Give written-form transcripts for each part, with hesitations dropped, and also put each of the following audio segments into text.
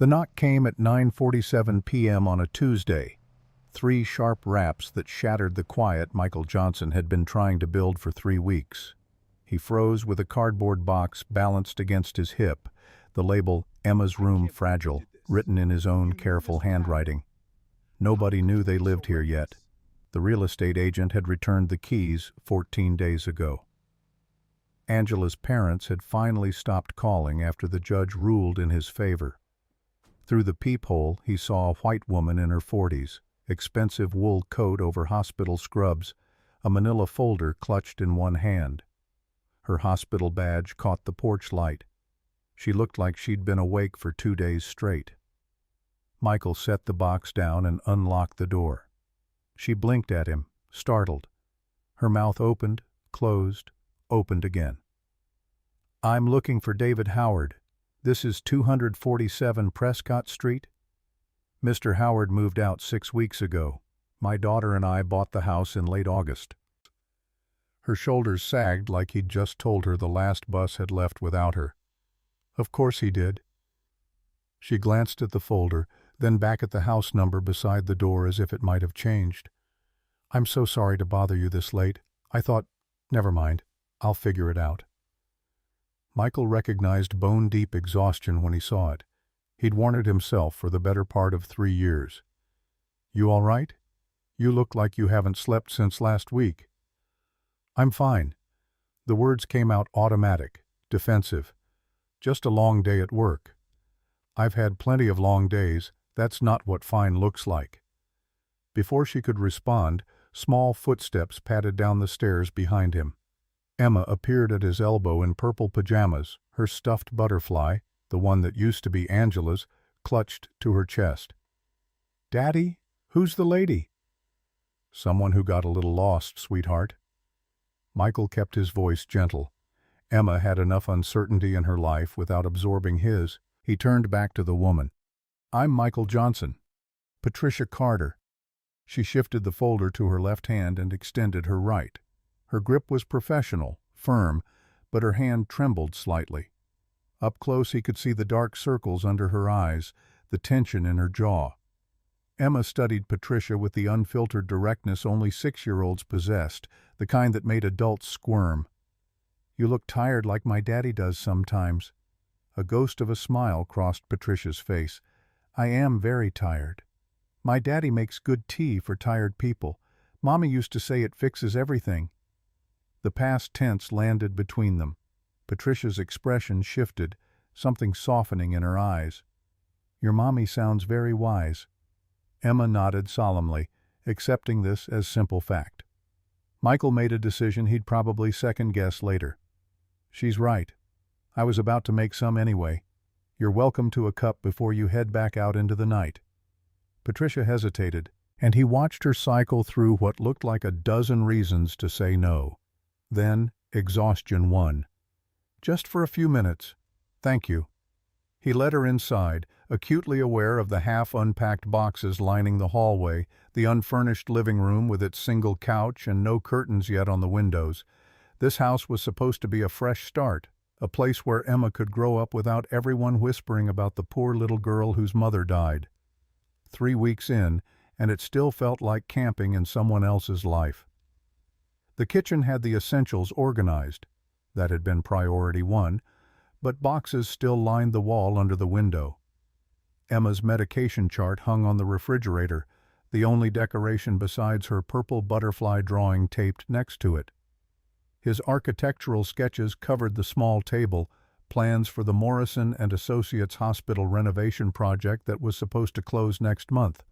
The knock came at 9:47 p.m. on a Tuesday. 3 sharp raps that shattered the quiet Michael Johnson had been trying to build for 3 weeks. He froze with a cardboard box balanced against his hip, the label "Emma's Room Fragile" written in his own careful handwriting. Nobody knew they lived here yet. The real estate agent had returned the keys 14 days ago. Angela's parents had finally stopped calling after the judge ruled in his favor. Through the peephole, he saw a white woman in her 40s, expensive wool coat over hospital scrubs, a manila folder clutched in one hand. Her hospital badge caught the porch light. She looked like she'd been awake for 2 days straight. Michael set the box down and unlocked the door. She blinked at him, startled. Her mouth opened, closed, opened again. "I'm looking for David Howard. This is 247 Prescott Street?" "Mr. Howard moved out 6 weeks ago. My daughter and I bought the house in late August." Her shoulders sagged like he'd just told her the last bus had left without her. "Of course he did." She glanced at the folder, then back at the house number beside the door as if it might have changed. "I'm so sorry to bother you this late. I thought, never mind, I'll figure it out." Michael recognized bone-deep exhaustion when he saw it. He'd worn it himself for the better part of 3 years. "You all right? You look like you haven't slept since last week." "I'm fine." The words came out automatic, defensive. "Just a long day at work." "I've had plenty of long days. That's not what fine looks like." Before she could respond, small footsteps padded down the stairs behind him. Emma appeared at his elbow in purple pajamas, her stuffed butterfly, the one that used to be Angela's, clutched to her chest. "Daddy, who's the lady?" "Someone who got a little lost, sweetheart." Michael kept his voice gentle. Emma had enough uncertainty in her life without absorbing his. He turned back to the woman. "I'm Michael Johnson. Patricia Carter." She shifted the folder to her left hand and extended her right. Her grip was professional, firm, but her hand trembled slightly. Up close he could see the dark circles under her eyes, the tension in her jaw. Emma studied Patricia with the unfiltered directness only 6-year-olds possessed, the kind that made adults squirm. "You look tired like my daddy does sometimes." A ghost of a smile crossed Patricia's face. "I am very tired. My daddy makes good tea for tired people. Mommy used to say it fixes everything." The past tense landed between them. Patricia's expression shifted, something softening in her eyes. "Your mommy sounds very wise." Emma nodded solemnly, accepting this as simple fact. Michael made a decision he'd probably second-guess later. "She's right. I was about to make some anyway. You're welcome to a cup before you head back out into the night." Patricia hesitated, and he watched her cycle through what looked like a dozen reasons to say no. Then, exhaustion won. "Just for a few minutes. Thank you." He led her inside, acutely aware of the half-unpacked boxes lining the hallway, the unfurnished living room with its single couch and no curtains yet on the windows. This house was supposed to be a fresh start, a place where Emma could grow up without everyone whispering about the poor little girl whose mother died. 3 weeks in, and it still felt like camping in someone else's life. The kitchen had the essentials organized. That had been priority 1, but boxes still lined the wall under the window. Emma's medication chart hung on the refrigerator, the only decoration besides her purple butterfly drawing taped next to it. His architectural sketches covered the small table, plans for the Morrison and Associates Hospital renovation project that was supposed to close next month.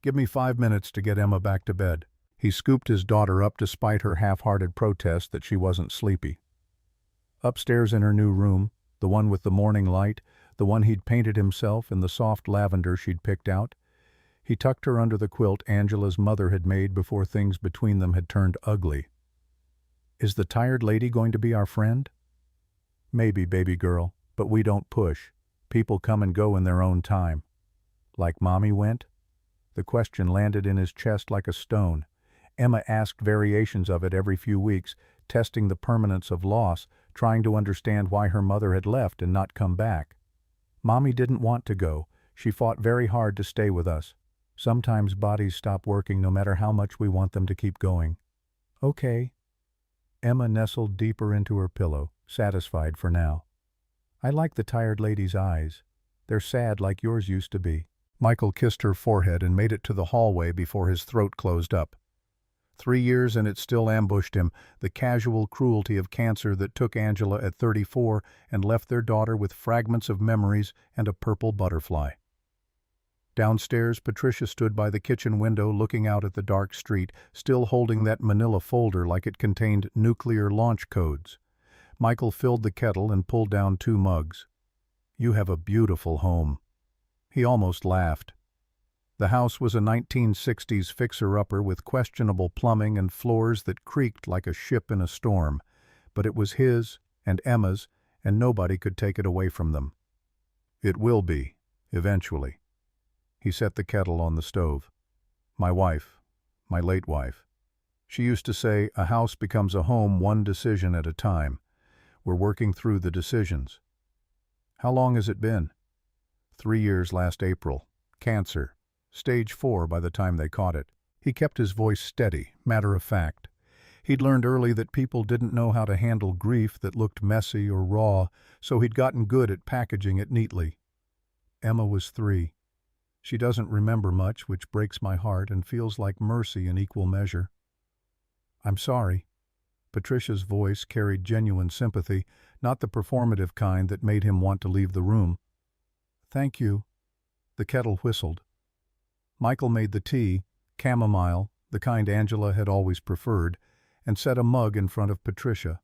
"Give me 5 minutes to get Emma back to bed." He scooped his daughter up despite her half-hearted protest that she wasn't sleepy. Upstairs in her new room, the one with the morning light, the one he'd painted himself in the soft lavender she'd picked out, he tucked her under the quilt Angela's mother had made before things between them had turned ugly. "Is the tired lady going to be our friend?" "Maybe, baby girl, but we don't push. People come and go in their own time." "Like Mommy went?" The question landed in his chest like a stone. Emma asked variations of it every few weeks, testing the permanence of loss, trying to understand why her mother had left and not come back. Mommy didn't want to go. She fought very hard to stay with us. Sometimes bodies stop working no matter how much we want them to keep going. Okay. Emma nestled deeper into her pillow, satisfied for now. I like the tired lady's eyes. They're sad like yours used to be. Michael kissed her forehead and made it to the hallway before his throat closed up. 3 years and it still ambushed him, the casual cruelty of cancer that took Angela at 34 and left their daughter with fragments of memories and a purple butterfly. Downstairs, Patricia stood by the kitchen window looking out at the dark street, still holding that manila folder like it contained nuclear launch codes. Michael filled the kettle and pulled down 2 mugs. "You have a beautiful home." He almost laughed. The house was a 1960s fixer-upper with questionable plumbing and floors that creaked like a ship in a storm, but it was his and Emma's, and nobody could take it away from them. It will be, eventually. He set the kettle on the stove. My wife, my late wife. She used to say, a house becomes a home one decision at a time. We're working through the decisions. How long has it been? 3 years last April. Cancer. Stage 4 by the time they caught it. He kept his voice steady, matter of fact. He'd learned early that people didn't know how to handle grief that looked messy or raw, so he'd gotten good at packaging it neatly. Emma was 3. She doesn't remember much, which breaks my heart and feels like mercy in equal measure. I'm sorry. Patricia's voice carried genuine sympathy, not the performative kind that made him want to leave the room. Thank you. The kettle whistled. Michael made the tea, chamomile, the kind Angela had always preferred, and set a mug in front of Patricia.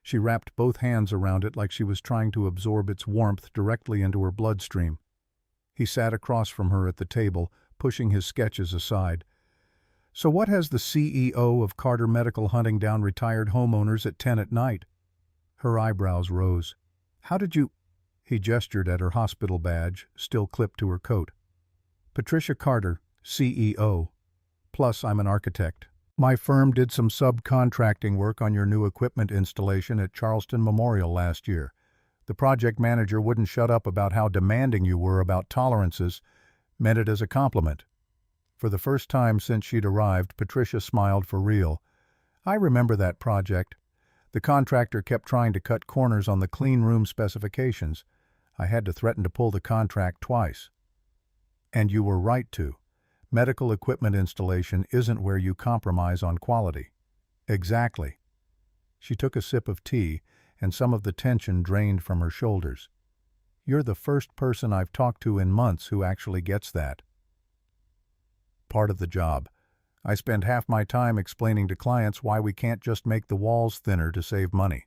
She wrapped both hands around it like she was trying to absorb its warmth directly into her bloodstream. He sat across from her at the table, pushing his sketches aside. So what has the CEO of Carter Medical hunting down retired homeowners at 10 at night? Her eyebrows rose. How did you... He gestured at her hospital badge, still clipped to her coat. Patricia Carter, CEO. Plus, I'm an architect. My firm did some subcontracting work on your new equipment installation at Charleston Memorial last year. The project manager wouldn't shut up about how demanding you were about tolerances, meant it as a compliment. For the first time since she'd arrived, Patricia smiled for real. I remember that project. The contractor kept trying to cut corners on the clean room specifications. I had to threaten to pull the contract twice. And you were right to. Medical equipment installation isn't where you compromise on quality. Exactly. She took a sip of tea, and some of the tension drained from her shoulders. You're the first person I've talked to in months who actually gets that. Part of the job. I spend half my time explaining to clients why we can't just make the walls thinner to save money.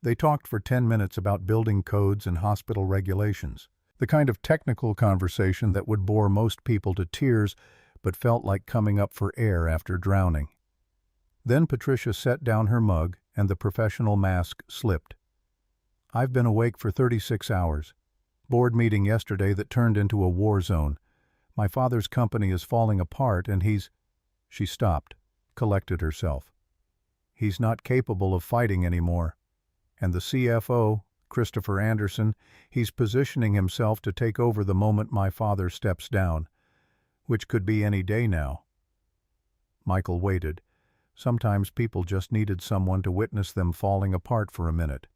They talked for 10 minutes about building codes and hospital regulations, the kind of technical conversation that would bore most people to tears but felt like coming up for air after drowning. Then Patricia set down her mug and the professional mask slipped. I've been awake for 36 hours. Board meeting yesterday that turned into a war zone. My father's company is falling apart and he's... She stopped, collected herself. He's not capable of fighting anymore. And the CFO, Christopher Anderson, he's positioning himself to take over the moment my father steps down, which could be any day now. Michael waited. Sometimes people just needed someone to witness them falling apart for a minute.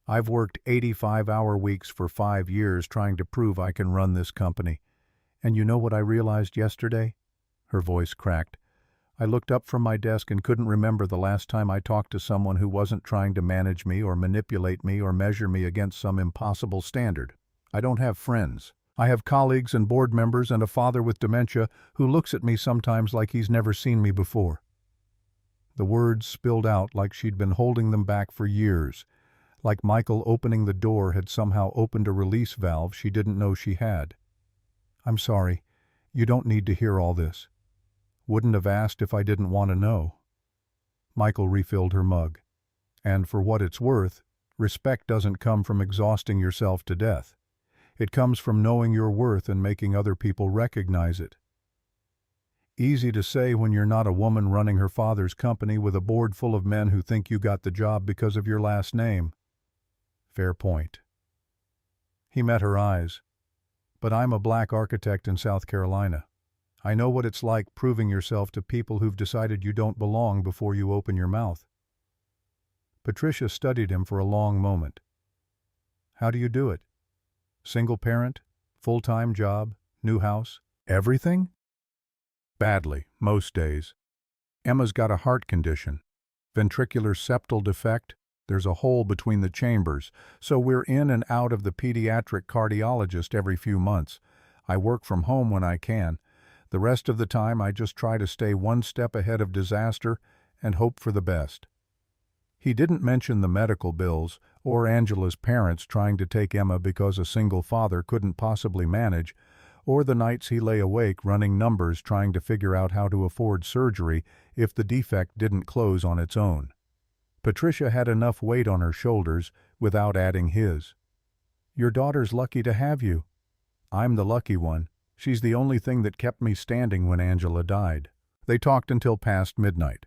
I've worked 85-hour weeks for 5 years trying to prove I can run this company. And you know what I realized yesterday? Her voice cracked. I looked up from my desk and couldn't remember the last time I talked to someone who wasn't trying to manage me or manipulate me or measure me against some impossible standard. I don't have friends. I have colleagues and board members and a father with dementia who looks at me sometimes like he's never seen me before. The words spilled out like she'd been holding them back for years, like Michael opening the door had somehow opened a release valve she didn't know she had. I'm sorry. You don't need to hear all this. Wouldn't have asked if I didn't want to know. Michael refilled her mug. And for what it's worth, respect doesn't come from exhausting yourself to death. It comes from knowing your worth and making other people recognize it. Easy to say when you're not a woman running her father's company with a board full of men who think you got the job because of your last name. Fair point. He met her eyes. "But I'm a black architect in South Carolina. I know what it's like proving yourself to people who've decided you don't belong before you open your mouth." Patricia studied him for a long moment. "How do you do it? Single parent? Full-time job? New house? Everything?" "Badly, most days. Emma's got a heart condition. Ventricular septal defect. There's a hole between the chambers, so we're in and out of the pediatric cardiologist every few months. I work from home when I can. The rest of the time I just try to stay one step ahead of disaster and hope for the best." He didn't mention the medical bills or Angela's parents trying to take Emma because a single father couldn't possibly manage, or the nights he lay awake running numbers trying to figure out how to afford surgery if the defect didn't close on its own. Patricia had enough weight on her shoulders without adding his. "Your daughter's lucky to have you." "I'm the lucky one. She's the only thing that kept me standing when Angela died." They talked until past midnight.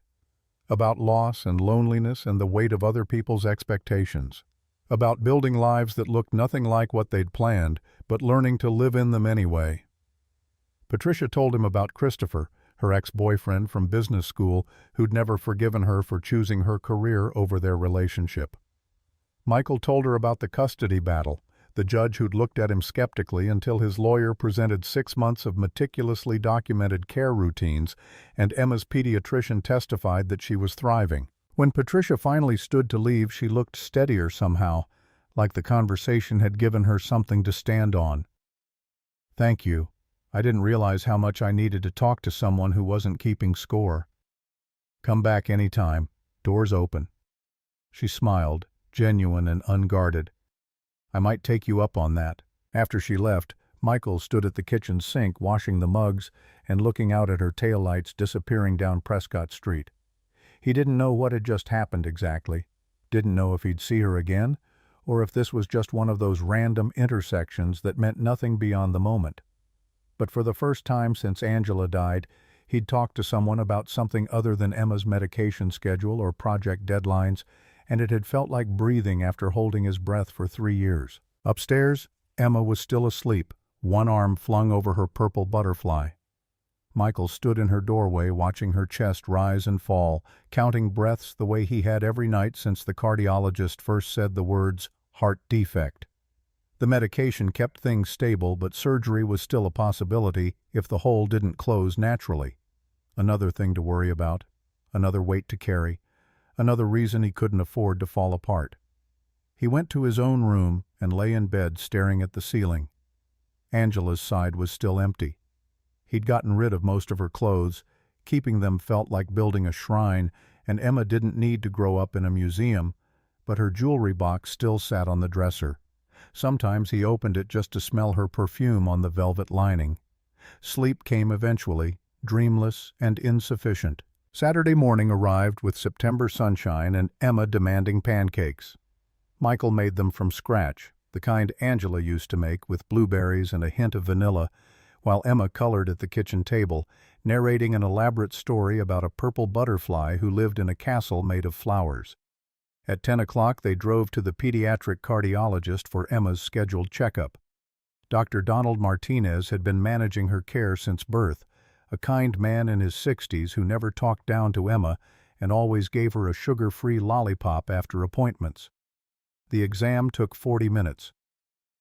About loss and loneliness and the weight of other people's expectations. About building lives that looked nothing like what they'd planned, but learning to live in them anyway. Patricia told him about Christopher, her ex-boyfriend from business school who'd never forgiven her for choosing her career over their relationship. Michael told her about the custody battle, the judge who'd looked at him skeptically until his lawyer presented 6 months of meticulously documented care routines, and Emma's pediatrician testified that she was thriving. When Patricia finally stood to leave, she looked steadier somehow, like the conversation had given her something to stand on. "Thank you. I didn't realize how much I needed to talk to someone who wasn't keeping score. Come back any time. Door's open." She smiled, genuine and unguarded. "I might take you up on that." After she left, Michael stood at the kitchen sink washing the mugs and looking out at her taillights disappearing down Prescott Street. He didn't know what had just happened exactly, didn't know if he'd see her again, or if this was just one of those random intersections that meant nothing beyond the moment. But for the first time since Angela died, he'd talked to someone about something other than Emma's medication schedule or project deadlines, and it had felt like breathing after holding his breath for 3 years. Upstairs, Emma was still asleep, one arm flung over her purple butterfly. Michael stood in her doorway watching her chest rise and fall, counting breaths the way he had every night since the cardiologist first said the words, "heart defect." The medication kept things stable, but surgery was still a possibility if the hole didn't close naturally. Another thing to worry about, another weight to carry, another reason he couldn't afford to fall apart. He went to his own room and lay in bed staring at the ceiling. Angela's side was still empty. He'd gotten rid of most of her clothes. Keeping them felt like building a shrine, and Emma didn't need to grow up in a museum, but her jewelry box still sat on the dresser. Sometimes he opened it just to smell her perfume on the velvet lining. Sleep came eventually, dreamless and insufficient. Saturday morning arrived with September sunshine and Emma demanding pancakes. Michael made them from scratch, the kind Angela used to make with blueberries and a hint of vanilla, while Emma colored at the kitchen table, narrating an elaborate story about a purple butterfly who lived in a castle made of flowers. At 10 o'clock they drove to the pediatric cardiologist for Emma's scheduled checkup. Dr. Donald Martinez had been managing her care since birth, a kind man in his 60s who never talked down to Emma and always gave her a sugar-free lollipop after appointments. The exam took 40 minutes.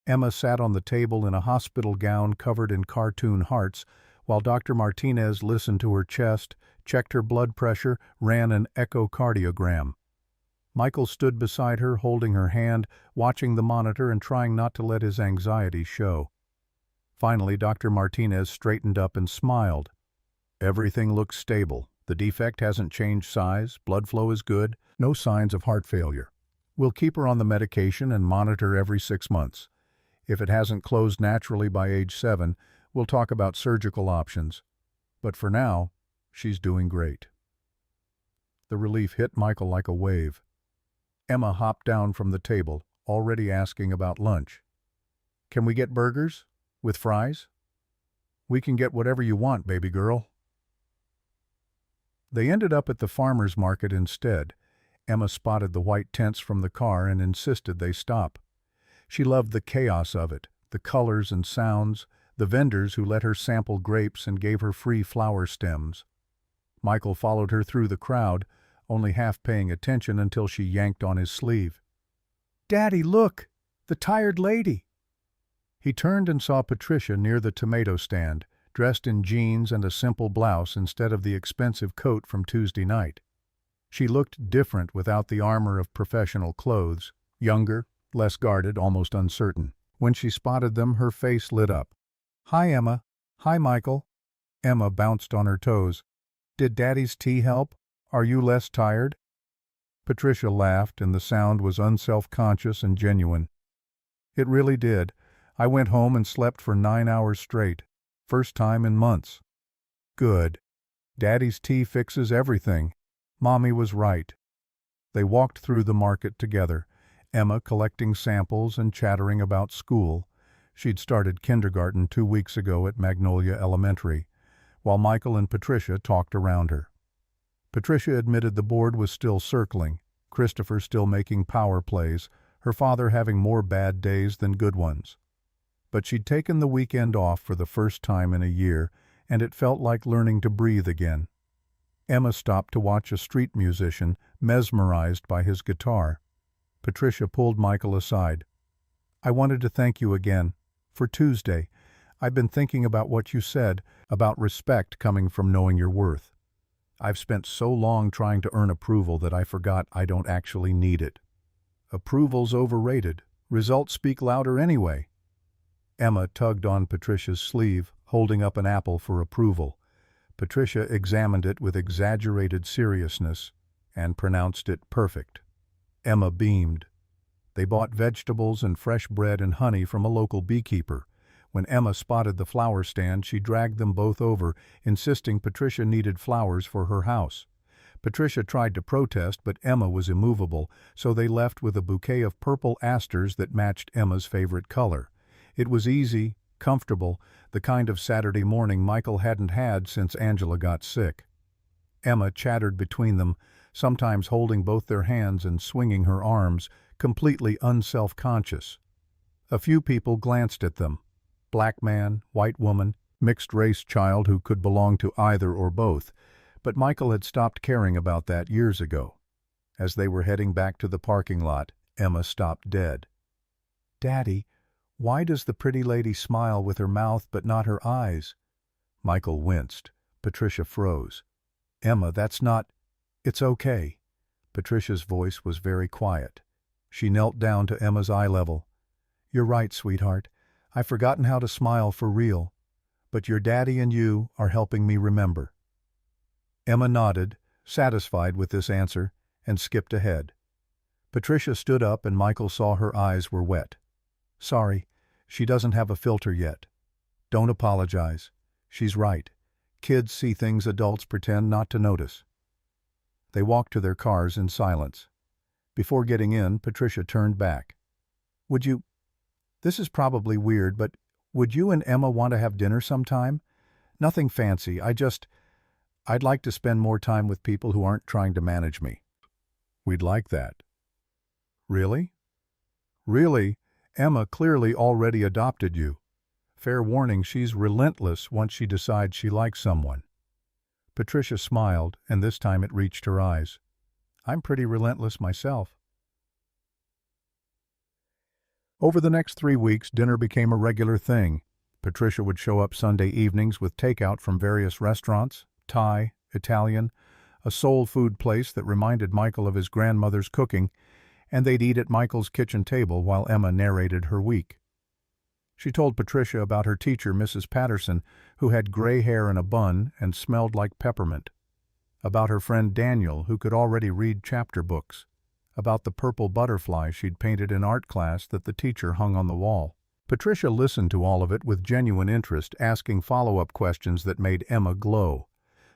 Emma sat on the table in a hospital gown covered in cartoon hearts, while Dr. Martinez listened to her chest, checked her blood pressure, ran an echocardiogram. Michael stood beside her, holding her hand, watching the monitor and trying not to let his anxiety show. Finally, Dr. Martinez straightened up and smiled. "Everything looks stable. The defect hasn't changed size, blood flow is good, no signs of heart failure. We'll keep her on the medication and monitor every 6 months. If it hasn't closed naturally by age 7, we'll talk about surgical options. But for now, she's doing great." The relief hit Michael like a wave. Emma hopped down from the table, already asking about lunch. "Can we get burgers? With fries?" "We can get whatever you want, baby girl." They ended up at the farmer's market instead. Emma spotted the white tents from the car and insisted they stop. She loved the chaos of it, the colors and sounds, the vendors who let her sample grapes and gave her free flower stems. Michael followed her through the crowd, only half paying attention until she yanked on his sleeve. "Daddy, look! The tired lady!" He turned and saw Patricia near the tomato stand, dressed in jeans and a simple blouse instead of the expensive coat from Tuesday night. She looked different without the armor of professional clothes, younger, less guarded, almost uncertain. When she spotted them, her face lit up. "Hi, Emma." "Hi, Michael." Emma bounced on her toes. "Did Daddy's tea help? Are you less tired?" Patricia laughed, and the sound was unself-conscious and genuine. "It really did. I went home and slept for 9 hours straight. First time in months." "Good. Daddy's tea fixes everything. Mommy was right." They walked through the market together, Emma collecting samples and chattering about school. She'd started kindergarten 2 weeks ago at Magnolia Elementary, while Michael and Patricia talked around her. Patricia admitted the board was still circling, Christopher still making power plays, her father having more bad days than good ones. But she'd taken the weekend off for the first time in a year, and it felt like learning to breathe again. Emma stopped to watch a street musician, mesmerized by his guitar. Patricia pulled Michael aside. "I wanted to thank you again. For Tuesday, I've been thinking about what you said, about respect coming from knowing your worth. I've spent so long trying to earn approval that I forgot I don't actually need it. Approval's overrated. Results speak louder anyway." Emma tugged on Patricia's sleeve, holding up an apple for approval. Patricia examined it with exaggerated seriousness and pronounced it perfect. Emma beamed. They bought vegetables and fresh bread and honey from a local beekeeper. When Emma spotted the flower stand, she dragged them both over, insisting Patricia needed flowers for her house. Patricia tried to protest, but Emma was immovable, so they left with a bouquet of purple asters that matched Emma's favorite color. It was easy, comfortable, the kind of Saturday morning Michael hadn't had since Angela got sick. Emma chattered between them, sometimes holding both their hands and swinging her arms, completely unself-conscious. A few people glanced at them. Black man, white woman, mixed-race child who could belong to either or both, but Michael had stopped caring about that years ago. As they were heading back to the parking lot, Emma stopped dead. "Daddy, why does the pretty lady smile with her mouth but not her eyes?" Michael winced. Patricia froze. "Emma, that's not—" "It's okay." Patricia's voice was very quiet. She knelt down to Emma's eye level. "You're right, sweetheart. I've forgotten how to smile for real. But your daddy and you are helping me remember." Emma nodded, satisfied with this answer, and skipped ahead. Patricia stood up and Michael saw her eyes were wet. "Sorry, she doesn't have a filter yet." "Don't apologize. She's right. Kids see things adults pretend not to notice." They walked to their cars in silence. Before getting in, Patricia turned back. This is probably weird, but would you and Emma want to have dinner sometime? Nothing fancy, I'd like to spend more time with people who aren't trying to manage me." "We'd like that." "Really?" "Really? Emma clearly already adopted you. Fair warning, she's relentless once she decides she likes someone." Patricia smiled, and this time it reached her eyes. "I'm pretty relentless myself." Over the next 3 weeks, dinner became a regular thing. Patricia would show up Sunday evenings with takeout from various restaurants, Thai, Italian, a soul food place that reminded Michael of his grandmother's cooking, and they'd eat at Michael's kitchen table while Emma narrated her week. She told Patricia about her teacher, Mrs. Patterson, who had gray hair in a bun and smelled like peppermint. About her friend Daniel, who could already read chapter books. About the purple butterfly she'd painted in art class that the teacher hung on the wall. Patricia listened to all of it with genuine interest, asking follow-up questions that made Emma glow.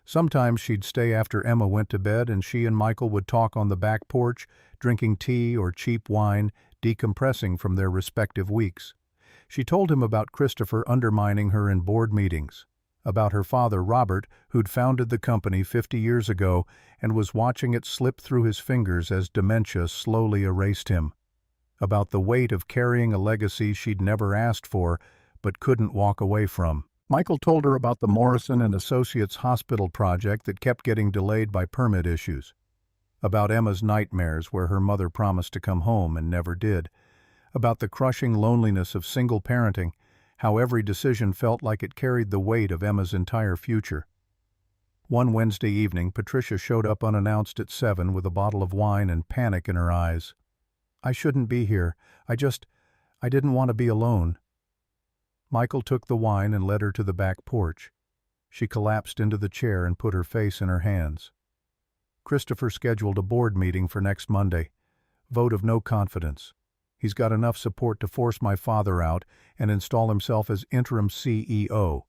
Sometimes she'd stay after Emma went to bed and she and Michael would talk on the back porch, drinking tea or cheap wine, decompressing from their respective weeks. She told him about Christopher undermining her in board meetings, about her father Robert, who'd founded the company 50 years ago and was watching it slip through his fingers as dementia slowly erased him. about the weight of carrying a legacy she'd never asked for but couldn't walk away from. Michael told her about the Morrison and Associates hospital project that kept getting delayed by permit issues, about Emma's nightmares where her mother promised to come home and never did, about the crushing loneliness of single parenting, how every decision felt like it carried the weight of Emma's entire future. One Wednesday evening, Patricia showed up unannounced at 7 with a bottle of wine and panic in her eyes. "I shouldn't be here. I didn't want to be alone." Michael took the wine and led her to the back porch. She collapsed into the chair and put her face in her hands. "Christopher scheduled a board meeting for next Monday. Vote of no confidence. He's got enough support to force my father out and install himself as interim CEO.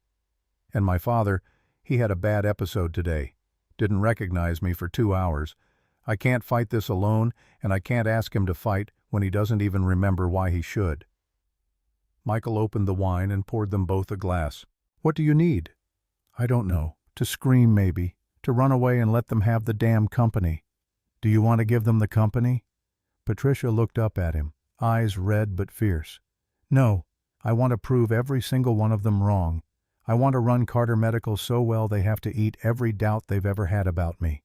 And my father, he had a bad episode today. Didn't recognize me for 2 hours. I can't fight this alone, and I can't ask him to fight when he doesn't even remember why he should." Michael opened the wine and poured them both a glass. "What do you need?" "I don't know. To scream, maybe. To run away and let them have the damn company." "Do you want to give them the company?" Patricia looked up at him, eyes red but fierce. "No. I want to prove every single one of them wrong. I want to run Carter Medical so well they have to eat every doubt they've ever had about me."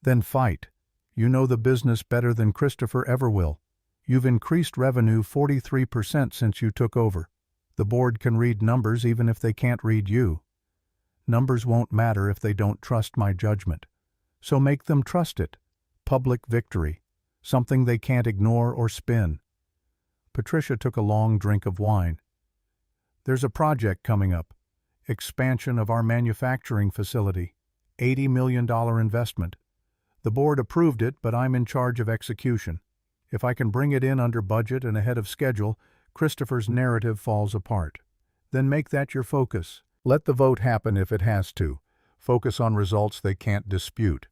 "Then fight. You know the business better than Christopher ever will. You've increased revenue 43% since you took over. The board can read numbers even if they can't read you. Numbers won't matter if they don't trust my judgment. So make them trust it. Public victory. Something they can't ignore or spin." Patricia took a long drink of wine. "There's a project coming up. Expansion of our manufacturing facility. $80 million investment. The board approved it, but I'm in charge of execution. If I can bring it in under budget and ahead of schedule, Christopher's narrative falls apart. Then make that your focus. Let the vote happen if it has to. Focus on results they can't dispute."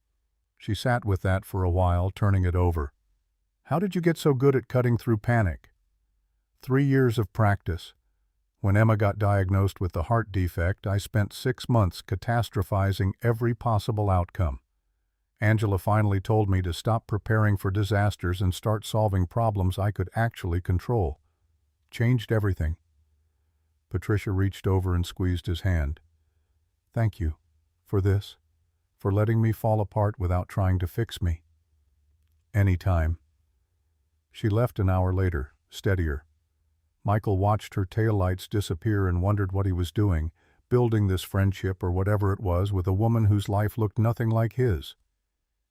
She sat with that for a while, turning it over. "How did you get so good at cutting through panic?" 3 years of practice. When Emma got diagnosed with the heart defect, I spent 6 months catastrophizing every possible outcome. Angela finally told me to stop preparing for disasters and start solving problems I could actually control. Changed everything. Patricia reached over and squeezed his hand. "Thank you. For this. For letting me fall apart without trying to fix me." "Anytime." She left an hour later, steadier. Michael watched her taillights disappear and wondered what he was doing, building this friendship or whatever it was with a woman whose life looked nothing like his.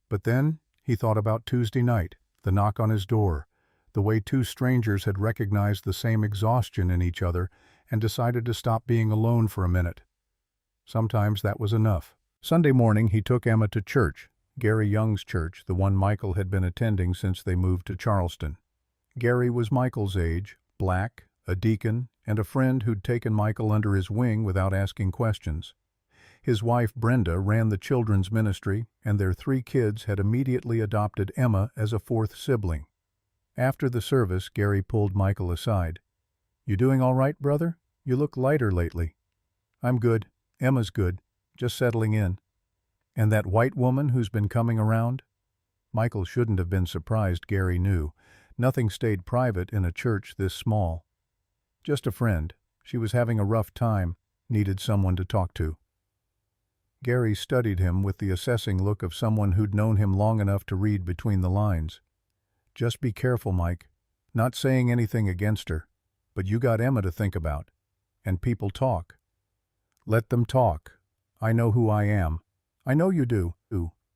But then he thought about Tuesday night, the knock on his door, the way 2 strangers had recognized the same exhaustion in each other and decided to stop being alone for a minute. Sometimes that was enough. Sunday morning he took Emma to church, Gary Young's church, the one Michael had been attending since they moved to Charleston. Gary was Michael's age, black, a deacon, and a friend who'd taken Michael under his wing without asking questions. His wife, Brenda, ran the children's ministry, and their 3 kids had immediately adopted Emma as a 4th sibling. After the service, Gary pulled Michael aside. "You doing all right, brother? You look lighter lately." "I'm good. Emma's good. Just settling in." "And that white woman who's been coming around?" Michael shouldn't have been surprised, Gary knew. Nothing stayed private in a church this small. "Just a friend. She was having a rough time, needed someone to talk to." Gary studied him with the assessing look of someone who'd known him long enough to read between the lines. "Just be careful, Mike. Not saying anything against her, but you got Emma to think about. And people talk. Let them talk. I know who I am. I know you do.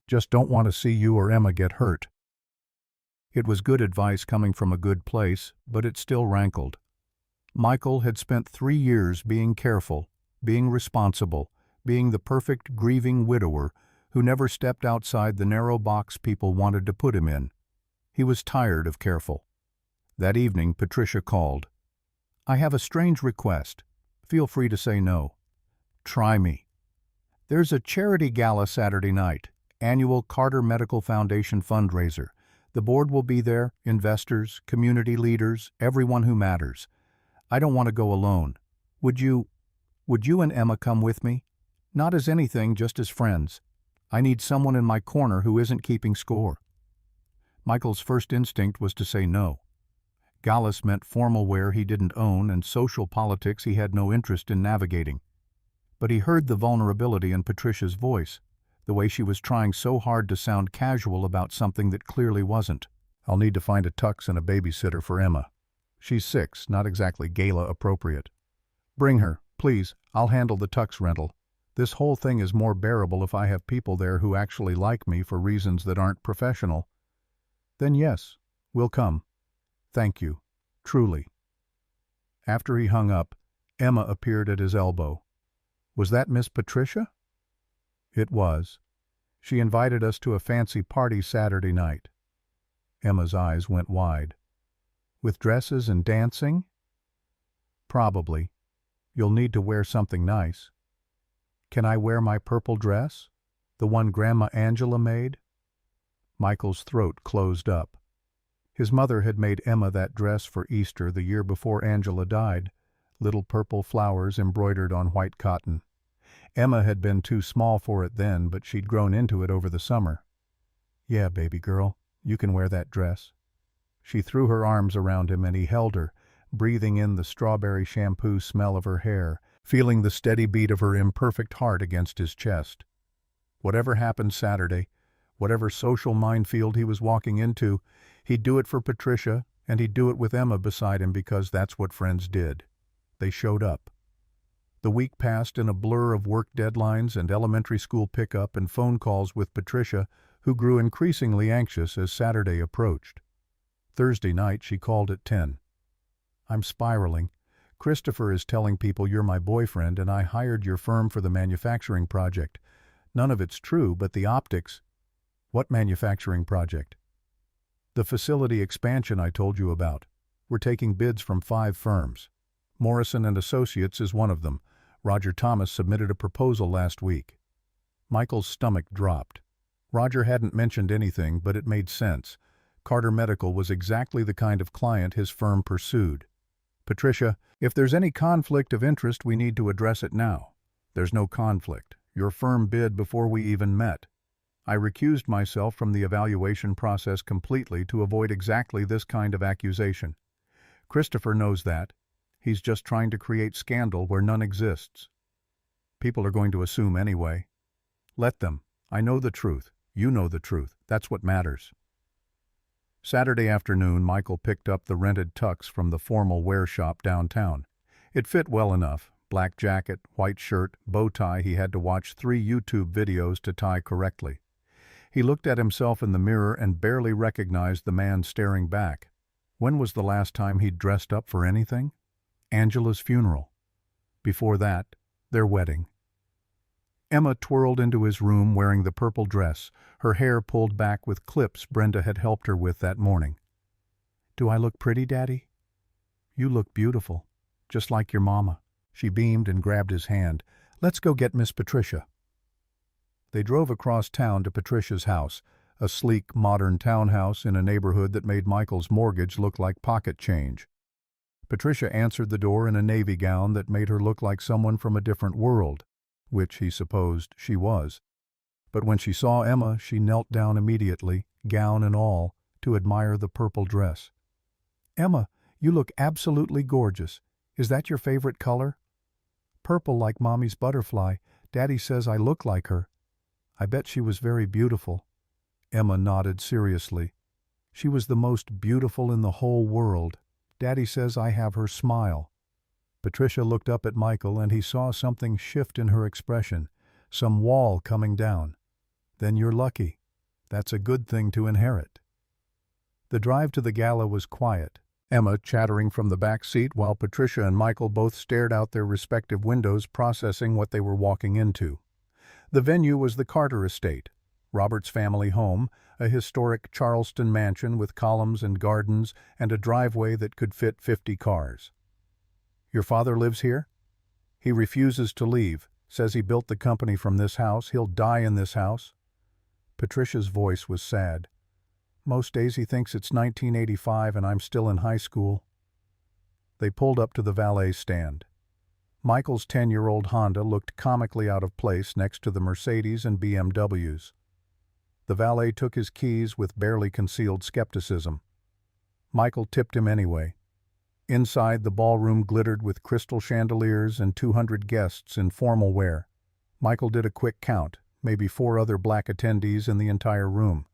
Just don't want to see you or Emma get hurt." It was good advice coming from a good place, but it still rankled. Michael had spent 3 years being careful, being responsible, being the perfect grieving widower who never stepped outside the narrow box people wanted to put him in. He was tired of careful. That evening, Patricia called. "I have a strange request. Feel free to say no." "Try me." "There's a charity gala Saturday night, annual Carter Medical Foundation fundraiser. The board will be there, investors, community leaders, everyone who matters. I don't want to go alone. Would you and Emma come with me? Not as anything, just as friends. I need someone in my corner who isn't keeping score." Michael's first instinct was to say no. Galas meant formal wear he didn't own and social politics he had no interest in navigating. But he heard the vulnerability in Patricia's voice, the way she was trying so hard to sound casual about something that clearly wasn't. I'll need to find a tux and a babysitter for Emma. She's 6, not exactly gala appropriate. Bring her, please. I'll handle the tux rental. This whole thing is more bearable if I have people there who actually like me for reasons that aren't professional. Then yes, we'll come. Thank you. Truly. After he hung up, Emma appeared at his elbow. Was that Miss Patricia? It was. She invited us to a fancy party Saturday night. Emma's eyes went wide. With dresses and dancing? Probably. You'll need to wear something nice. Can I wear my purple dress? The one Grandma Angela made? Michael's throat closed up. His mother had made Emma that dress for Easter the year before Angela died, little purple flowers embroidered on white cotton. Emma had been too small for it then, but she'd grown into it over the summer. Yeah, baby girl, you can wear that dress. She threw her arms around him and he held her, breathing in the strawberry shampoo smell of her hair, feeling the steady beat of her imperfect heart against his chest. Whatever happened Saturday, whatever social minefield he was walking into, he'd do it for Patricia, and he'd do it with Emma beside him because that's what friends did. They showed up. The week passed in a blur of work deadlines and elementary school pickup and phone calls with Patricia, who grew increasingly anxious as Saturday approached. Thursday night she called at 10. I'm spiraling. Christopher is telling people you're my boyfriend and I hired your firm for the manufacturing project. None of it's true, but the optics... What manufacturing project? The facility expansion I told you about. We're taking bids from 5 firms. Morrison and Associates is one of them. Roger Thomas submitted a proposal last week. Michael's stomach dropped. Roger hadn't mentioned anything, but it made sense. Carter Medical was exactly the kind of client his firm pursued. Patricia, if there's any conflict of interest, we need to address it now. There's no conflict. Your firm bid before we even met. I recused myself from the evaluation process completely to avoid exactly this kind of accusation. Christopher knows that. He's just trying to create scandal where none exists. People are going to assume anyway. Let them. I know the truth. You know the truth. That's what matters. Saturday afternoon, Michael picked up the rented tux from the formal wear shop downtown. It fit well enough. Black jacket, white shirt, bow tie. He had to watch 3 YouTube videos to tie correctly. He looked at himself in the mirror and barely recognized the man staring back. When was the last time he'd dressed up for anything? Angela's funeral. Before that, their wedding. Emma twirled into his room wearing the purple dress, her hair pulled back with clips Brenda had helped her with that morning. Do I look pretty, Daddy? You look beautiful, just like your mama. She beamed and grabbed his hand. Let's go get Miss Patricia. They drove across town to Patricia's house, a sleek, modern townhouse in a neighborhood that made Michael's mortgage look like pocket change. Patricia answered the door in a navy gown that made her look like someone from a different world, which he supposed she was. But when she saw Emma, she knelt down immediately, gown and all, to admire the purple dress. Emma, you look absolutely gorgeous. Is that your favorite color? Purple like Mommy's butterfly. Daddy says I look like her. I bet she was very beautiful. Emma nodded seriously. She was the most beautiful in the whole world. Daddy says I have her smile. Patricia looked up at Michael and he saw something shift in her expression, some wall coming down. Then you're lucky. That's a good thing to inherit. The drive to the gala was quiet, Emma chattering from the back seat while Patricia and Michael both stared out their respective windows processing what they were walking into. The venue was the Carter estate, Robert's family home, a historic Charleston mansion with columns and gardens and a driveway that could fit 50 cars. Your father lives here? He refuses to leave, says he built the company from this house, he'll die in this house. Patricia's voice was sad. Most days he thinks it's 1985 and I'm still in high school. They pulled up to the valet stand. Michael's 10-year-old Honda looked comically out of place next to the Mercedes and BMWs. The valet took his keys with barely concealed skepticism. Michael tipped him anyway. Inside, the ballroom glittered with crystal chandeliers and 200 guests in formal wear. Michael did a quick count, maybe 4 other black attendees in the entire room.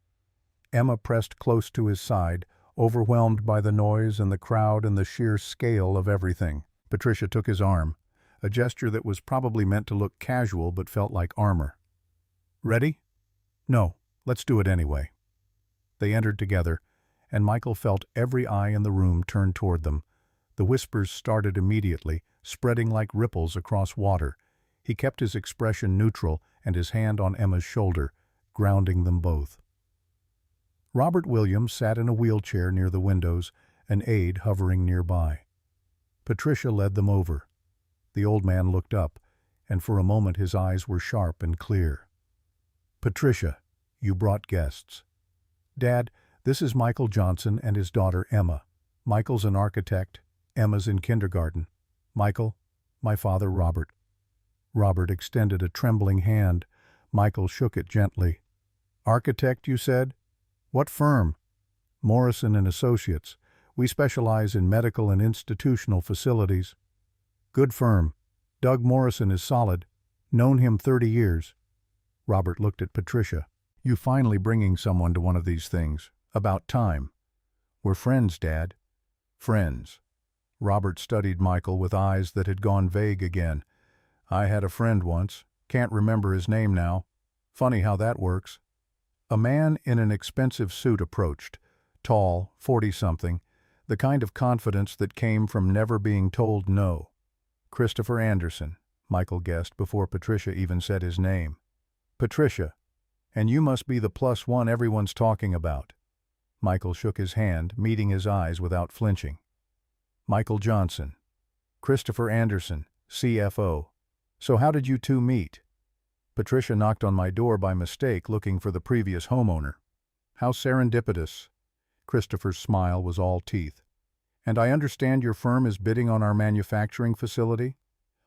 Emma pressed close to his side, overwhelmed by the noise and the crowd and the sheer scale of everything. Patricia took his arm, a gesture that was probably meant to look casual but felt like armor. "Ready?" "No, let's do it anyway." They entered together, and Michael felt every eye in the room turn toward them. The whispers started immediately, spreading like ripples across water. He kept his expression neutral and his hand on Emma's shoulder, grounding them both. Robert Williams sat in a wheelchair near the windows, an aide hovering nearby. Patricia led them over. The old man looked up, and for a moment his eyes were sharp and clear. "Patricia, you brought guests." "Dad, this is Michael Johnson and his daughter Emma. Michael's an architect, Emma's in kindergarten. Michael, my father Robert." Robert extended a trembling hand. Michael shook it gently. "Architect, you said? What firm?" "Morrison and Associates. We specialize in medical and institutional facilities." "Good firm. Doug Morrison is solid. Known him 30 years. Robert looked at Patricia. "You finally bringing someone to one of these things. About time." "We're friends, Dad." "Friends." Robert studied Michael with eyes that had gone vague again. "I had a friend once. Can't remember his name now. Funny how that works." A man in an expensive suit approached, tall, 40-something, the kind of confidence that came from never being told no. "Christopher Anderson," Michael guessed before Patricia even said his name. "Patricia, and you must be the +1 everyone's talking about." Michael shook his hand, meeting his eyes without flinching. "Michael Johnson. Christopher Anderson, CFO. So how did you two meet?" "Patricia knocked on my door by mistake looking for the previous homeowner." "How serendipitous." Christopher's smile was all teeth. "And I understand your firm is bidding on our manufacturing facility?"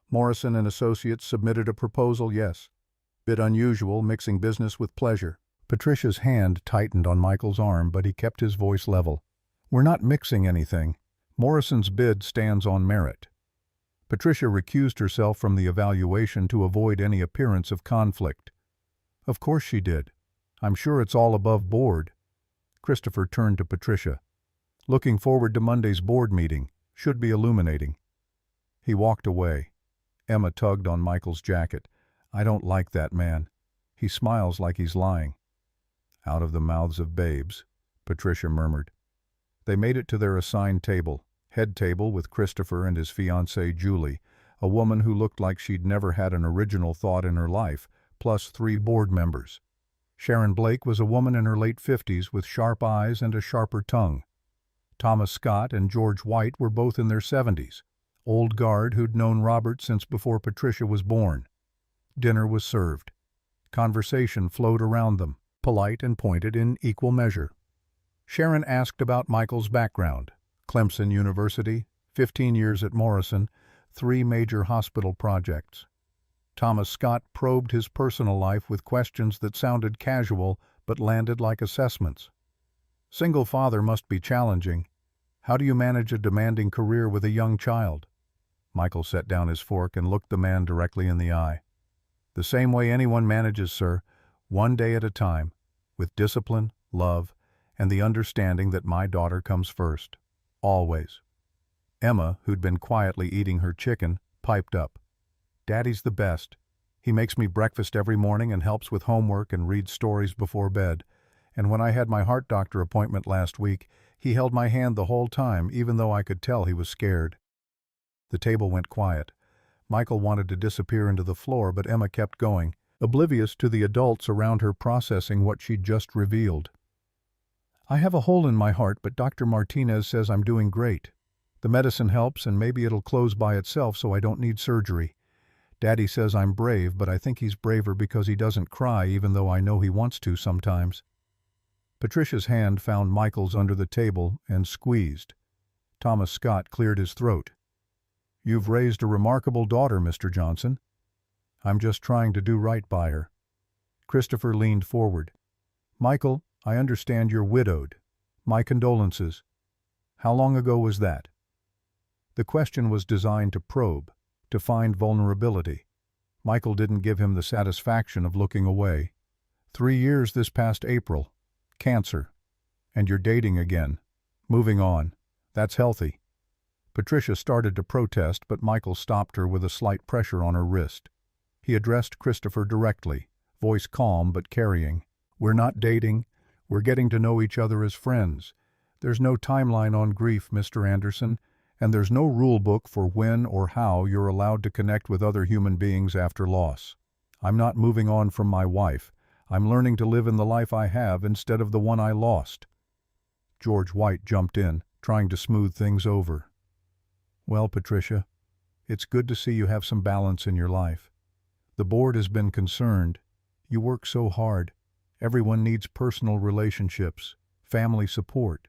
"Morrison and Associates submitted a proposal, yes. Bit unusual, mixing business with pleasure." Patricia's hand tightened on Michael's arm, but he kept his voice level. "We're not mixing anything. Morrison's bid stands on merit." Patricia recused herself from the evaluation to avoid any appearance of conflict. "Of course she did. I'm sure it's all above board." Christopher turned to Patricia. "Looking forward to Monday's board meeting. Should be illuminating." He walked away. Emma tugged on Michael's jacket. "I don't like that man. He smiles like he's lying." "Out of the mouths of babes," Patricia murmured. They made it to their assigned table, head table with Christopher and his fiancée Julie, a woman who looked like she'd never had an original thought in her life, plus 3 board members. Sharon Blake was a woman in her late 50s with sharp eyes and a sharper tongue. Thomas Scott and George White were both in their 70s, old guard who'd known Robert since before Patricia was born. Dinner was served. Conversation flowed around them, polite and pointed in equal measure. Sharon asked about Michael's background. Clemson University, 15 years at Morrison, 3 major hospital projects. Thomas Scott probed his personal life with questions that sounded casual but landed like assessments. "Single father must be challenging. How do you manage a demanding career with a young child?" Michael set down his fork and looked the man directly in the eye. "The same way anyone manages, sir, one day at a time, with discipline, love, and the understanding that my daughter comes first. Always." Emma, who'd been quietly eating her chicken, piped up. "Daddy's the best. He makes me breakfast every morning and helps with homework and reads stories before bed. And when I had my heart doctor appointment last week, he held my hand the whole time, even though I could tell he was scared." The table went quiet. Michael wanted to disappear into the floor, but Emma kept going, oblivious to the adults around her processing what she'd just revealed. "I have a hole in my heart, but Dr. Martinez says I'm doing great. The medicine helps, and maybe it'll close by itself so I don't need surgery. Daddy says I'm brave, but I think he's braver because he doesn't cry, even though I know he wants to sometimes." Patricia's hand found Michael's under the table and squeezed. Thomas Scott cleared his throat. "You've raised a remarkable daughter, Mr. Johnson." "I'm just trying to do right by her." Christopher leaned forward. "Michael, I understand you're widowed. My condolences." How long ago was that? The question was designed to probe, to find vulnerability. Michael didn't give him the satisfaction of looking away. 3 years this past April. Cancer. And you're dating again. Moving on. That's healthy. Patricia started to protest, but Michael stopped her with a slight pressure on her wrist. He addressed Christopher directly, voice calm but carrying. We're not dating. We're getting to know each other as friends. There's no timeline on grief, Mr. Anderson, and there's no rule book for when or how you're allowed to connect with other human beings after loss. I'm not moving on from my wife. I'm learning to live in the life I have instead of the one I lost. George White jumped in, trying to smooth things over. Well, Patricia, it's good to see you have some balance in your life. The board has been concerned. You work so hard. Everyone needs personal relationships, family support.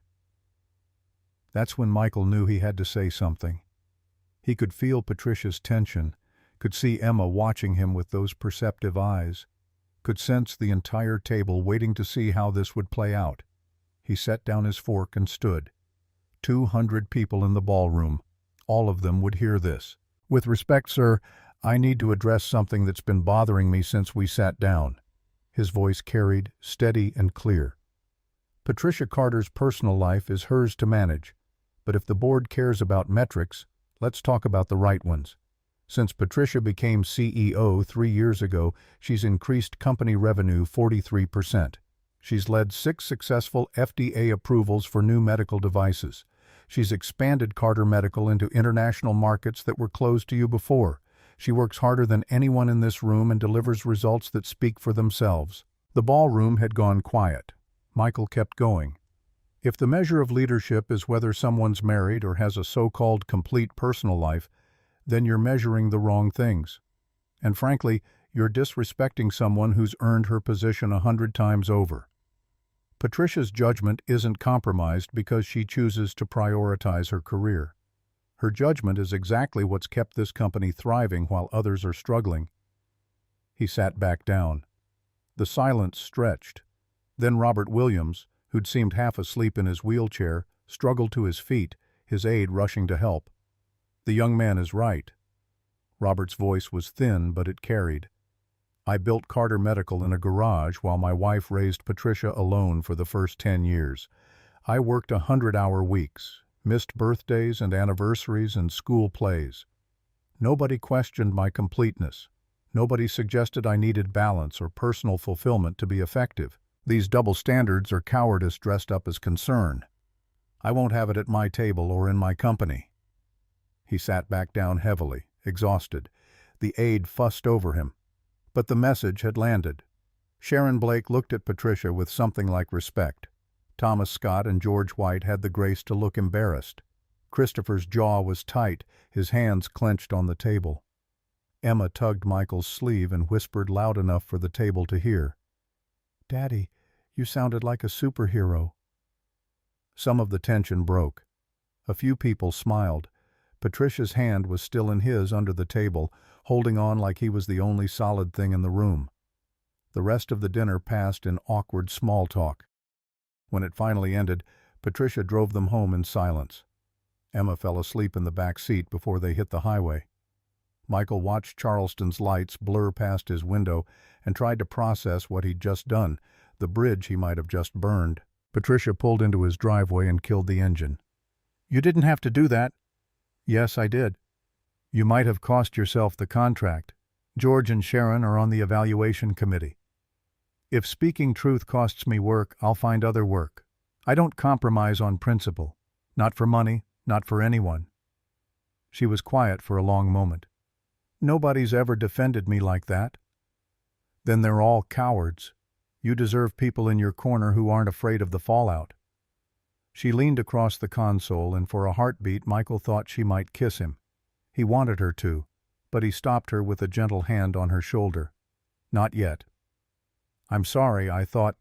That's when Michael knew he had to say something. He could feel Patricia's tension, could see Emma watching him with those perceptive eyes, could sense the entire table waiting to see how this would play out. He set down his fork and stood. 200 people in the ballroom. All of them would hear this. With respect, sir, I need to address something that's been bothering me since we sat down. His voice carried, steady and clear. Patricia Carter's personal life is hers to manage. But if the board cares about metrics, let's talk about the right ones. Since Patricia became CEO 3 years ago, she's increased company revenue 43%. She's led 6 successful FDA approvals for new medical devices. She's expanded Carter Medical into international markets that were closed to you before. She works harder than anyone in this room and delivers results that speak for themselves. The ballroom had gone quiet. Michael kept going. If the measure of leadership is whether someone's married or has a so-called complete personal life, then you're measuring the wrong things. And frankly, you're disrespecting someone who's earned her position 100 times over. Patricia's judgment isn't compromised because she chooses to prioritize her career. Her judgment is exactly what's kept this company thriving while others are struggling. He sat back down. The silence stretched. Then Robert Williams, who'd seemed half asleep in his wheelchair, struggled to his feet, his aide rushing to help. The young man is right. Robert's voice was thin, but it carried. I built Carter Medical in a garage while my wife raised Patricia alone for the first 10 years. I worked 100-hour weeks, missed birthdays and anniversaries and school plays. Nobody questioned my completeness. Nobody suggested I needed balance or personal fulfillment to be effective. These double standards are cowardice dressed up as concern. I won't have it at my table or in my company. He sat back down heavily, exhausted. The aide fussed over him. But the message had landed. Sharon Blake looked at Patricia with something like respect. Thomas Scott and George White had the grace to look embarrassed. Christopher's jaw was tight, his hands clenched on the table. Emma tugged Michael's sleeve and whispered loud enough for the table to hear. Daddy, you sounded like a superhero. Some of the tension broke. A few people smiled. Patricia's hand was still in his under the table, holding on like he was the only solid thing in the room. The rest of the dinner passed in awkward small talk. When it finally ended, Patricia drove them home in silence. Emma fell asleep in the back seat before they hit the highway. Michael watched Charleston's lights blur past his window and tried to process what he'd just done, the bridge he might have just burned. Patricia pulled into his driveway and killed the engine. You didn't have to do that. Yes, I did. You might have cost yourself the contract. George and Sharon are on the evaluation committee. If speaking truth costs me work, I'll find other work. I don't compromise on principle. Not for money, not for anyone. She was quiet for a long moment. Nobody's ever defended me like that. Then they're all cowards. You deserve people in your corner who aren't afraid of the fallout. She leaned across the console, and for a heartbeat Michael thought she might kiss him. He wanted her to, but he stopped her with a gentle hand on her shoulder. Not yet. I'm sorry, I thought.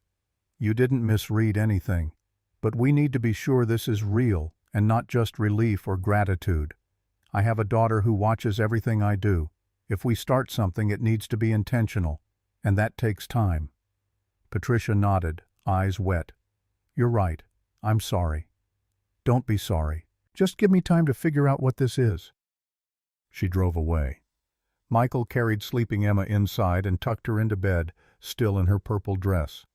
You didn't misread anything. But we need to be sure this is real and not just relief or gratitude. I have a daughter who watches everything I do. If we start something, it needs to be intentional, and that takes time. Patricia nodded, eyes wet. You're right. I'm sorry. Don't be sorry. Just give me time to figure out what this is." She drove away. Michael carried sleeping Emma inside and tucked her into bed, still in her purple dress.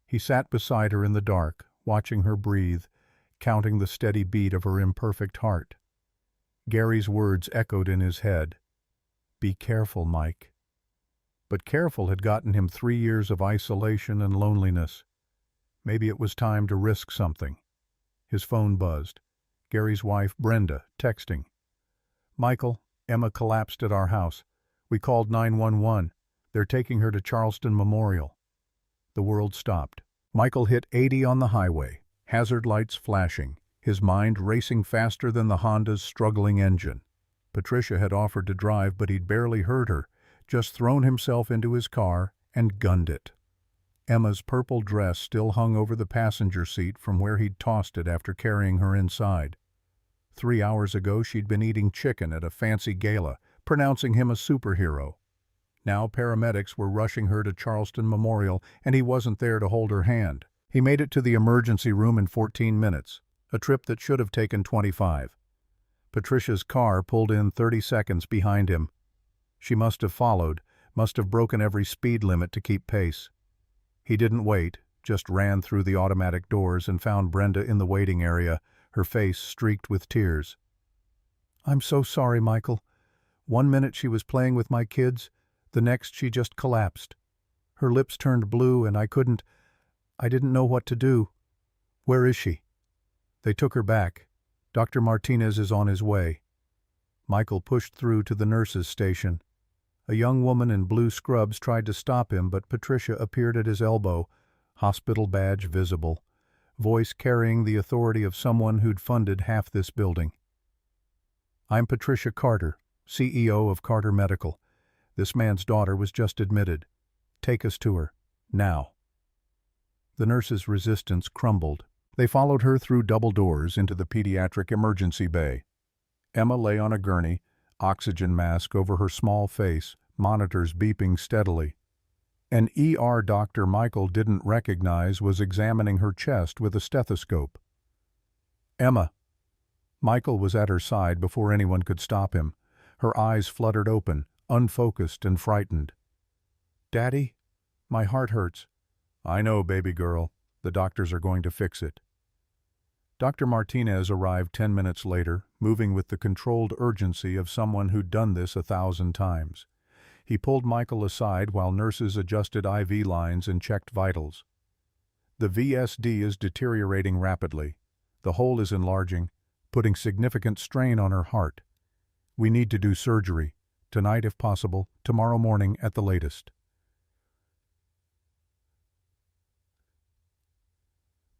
He sat beside her in the dark, watching her breathe, counting the steady beat of her imperfect heart. Gary's words echoed in his head. "Be careful, Mike." But careful had gotten him 3 years of isolation and loneliness. Maybe it was time to risk something. His phone buzzed. Gary's wife, Brenda, texting. "Michael, Emma collapsed at our house. We called 911. They're taking her to Charleston Memorial." The world stopped. Michael hit 80 on the highway, hazard lights flashing, his mind racing faster than the Honda's struggling engine. Patricia had offered to drive, but he'd barely heard her, just thrown himself into his car and gunned it. Emma's purple dress still hung over the passenger seat from where he'd tossed it after carrying her inside. 3 hours ago she'd been eating chicken at a fancy gala, pronouncing him a superhero. Now paramedics were rushing her to Charleston Memorial, and he wasn't there to hold her hand. He made it to the emergency room in 14 minutes, a trip that should have taken 25. Patricia's car pulled in 30 seconds behind him. She must have followed, must have broken every speed limit to keep pace. He didn't wait, just ran through the automatic doors and found Brenda in the waiting area, her face streaked with tears. "I'm so sorry, Michael. 1 minute she was playing with my kids, the next she just collapsed. Her lips turned blue and I didn't know what to do. Where is she?" They took her back. "Dr. Martinez is on his way." Michael pushed through to the nurse's station. A young woman in blue scrubs tried to stop him, but Patricia appeared at his elbow, hospital badge visible, voice carrying the authority of someone who'd funded half this building. "I'm Patricia Carter, CEO of Carter Medical. This man's daughter was just admitted. Take us to her, now." The nurse's resistance crumbled. They followed her through double doors into the pediatric emergency bay. Emma lay on a gurney, oxygen mask over her small face, monitors beeping steadily. An ER doctor Michael didn't recognize was examining her chest with a stethoscope. "Emma." Michael was at her side before anyone could stop him. Her eyes fluttered open, unfocused and frightened. "Daddy, my heart hurts." "I know, baby girl. The doctors are going to fix it." Dr. Martinez arrived 10 minutes later, moving with the controlled urgency of someone who'd done this 1,000 times. He pulled Michael aside while nurses adjusted IV lines and checked vitals. "The VSD is deteriorating rapidly. The hole is enlarging, putting significant strain on her heart. We need to do surgery, tonight if possible, tomorrow morning at the latest."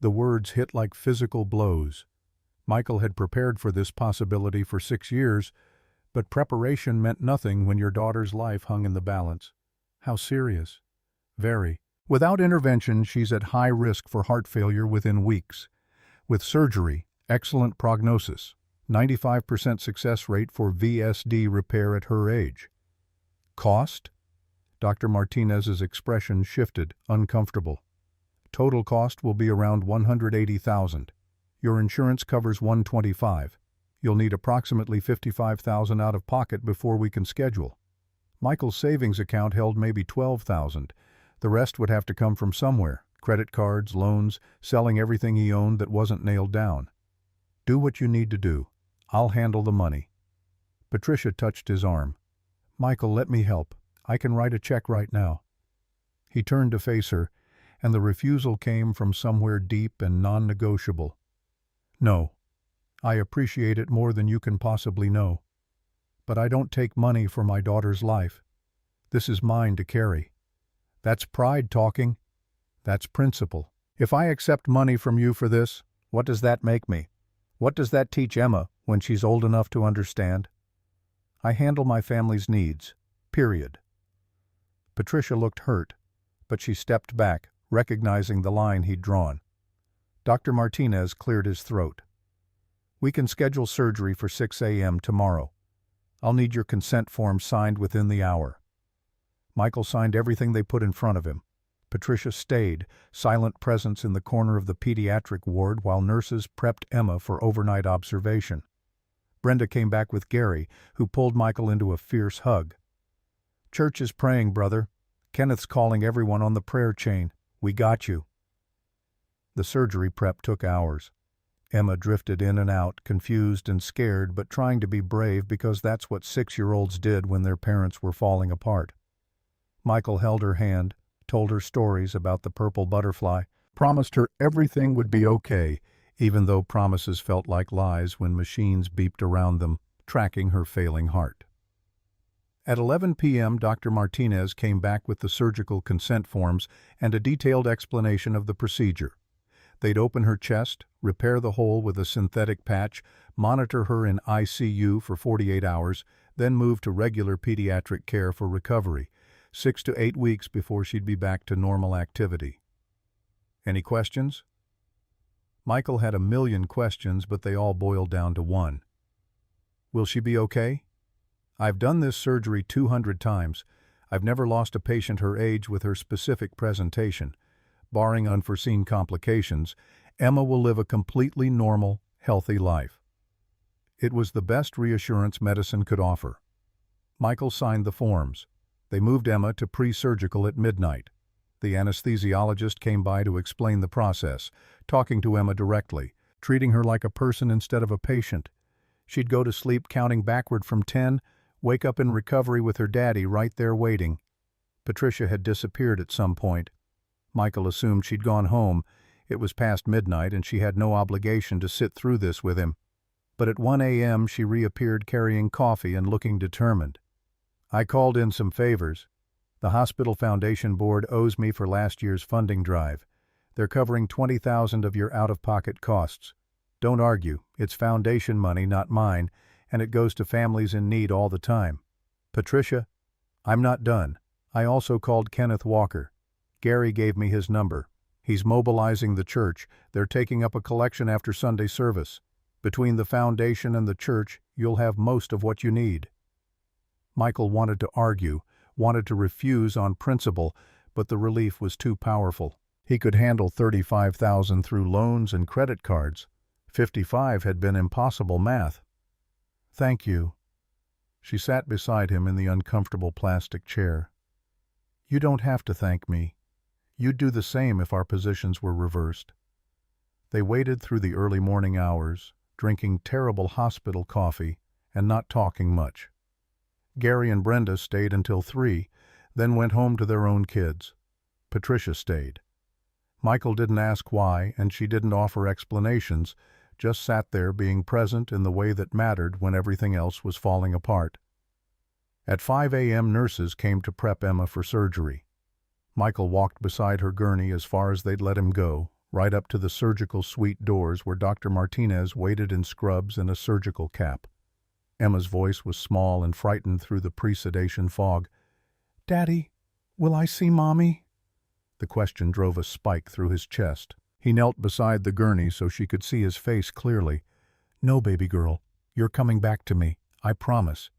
The words hit like physical blows. Michael had prepared for this possibility for 6 years, but preparation meant nothing when your daughter's life hung in the balance. How serious? Very. Without intervention, she's at high risk for heart failure within weeks. With surgery, excellent prognosis, 95% success rate for VSD repair at her age. Cost? Dr. Martinez's expression shifted, uncomfortable. "Total cost will be around $180,000. Your insurance covers $125,000. You'll need approximately $55,000 out of pocket before we can schedule." Michael's savings account held maybe $12,000. The rest would have to come from somewhere: credit cards, loans, selling everything he owned that wasn't nailed down. "Do what you need to do. I'll handle the money." Patricia touched his arm. "Michael, let me help. I can write a check right now." He turned to face her, and the refusal came from somewhere deep and non-negotiable. "No, I appreciate it more than you can possibly know. But I don't take money for my daughter's life. This is mine to carry. That's pride talking. That's principle. If I accept money from you for this, what does that make me? What does that teach Emma when she's old enough to understand? I handle my family's needs. Period." Patricia looked hurt, but she stepped back, recognizing the line he'd drawn. Dr. Martinez cleared his throat. "We can schedule surgery for 6 a.m. tomorrow. I'll need your consent form signed within the hour." Michael signed everything they put in front of him. Patricia stayed, silent presence in the corner of the pediatric ward while nurses prepped Emma for overnight observation. Brenda came back with Gary, who pulled Michael into a fierce hug. "Church is praying, brother. Kenneth's calling everyone on the prayer chain. We got you." The surgery prep took hours. Emma drifted in and out, confused and scared, but trying to be brave because that's what 6-year-olds did when their parents were falling apart. Michael held her hand, told her stories about the purple butterfly, promised her everything would be okay, even though promises felt like lies when machines beeped around them, tracking her failing heart. At 11 p.m., Dr. Martinez came back with the surgical consent forms and a detailed explanation of the procedure. They'd open her chest, repair the hole with a synthetic patch, monitor her in ICU for 48 hours, then move to regular pediatric care for recovery, 6 to 8 weeks before she'd be back to normal activity. Any questions? Michael had a million questions, but they all boiled down to one. Will she be okay? I've done this surgery 200 times. I've never lost a patient her age with her specific presentation. Barring unforeseen complications, Emma will live a completely normal, healthy life. It was the best reassurance medicine could offer. Michael signed the forms. They moved Emma to pre-surgical at midnight. The anesthesiologist came by to explain the process, talking to Emma directly, treating her like a person instead of a patient. She'd go to sleep counting backward from 10, wake up in recovery with her daddy right there waiting. Patricia had disappeared at some point. Michael assumed she'd gone home. It was past midnight and she had no obligation to sit through this with him. But at 1 a.m. she reappeared carrying coffee and looking determined. "I called in some favors. The Hospital Foundation Board owes me for last year's funding drive. They're covering $20,000 of your out-of-pocket costs. Don't argue. It's foundation money, not mine, and it goes to families in need all the time. Patricia, I'm not done. I also called Kenneth Walker. Gary gave me his number. He's mobilizing the church. They're taking up a collection after Sunday service. Between the foundation and the church, you'll have most of what you need." Michael wanted to argue, wanted to refuse on principle, but the relief was too powerful. He could handle $35,000 through loans and credit cards. 55 had been impossible math. "Thank you." She sat beside him in the uncomfortable plastic chair. "You don't have to thank me. You'd do the same if our positions were reversed." They waited through the early morning hours, drinking terrible hospital coffee and not talking much. Gary and Brenda stayed until 3, then went home to their own kids. Patricia stayed. Michael didn't ask why, and she didn't offer explanations, just sat there being present in the way that mattered when everything else was falling apart. At 5 a.m. nurses came to prep Emma for surgery. Michael walked beside her gurney as far as they'd let him go, right up to the surgical suite doors where Dr. Martinez waited in scrubs and a surgical cap. Emma's voice was small and frightened through the pre-sedation fog. "Daddy, will I see Mommy?" The question drove a spike through his chest. He knelt beside the gurney so she could see his face clearly. "No, baby girl, you're coming back to me. I promise.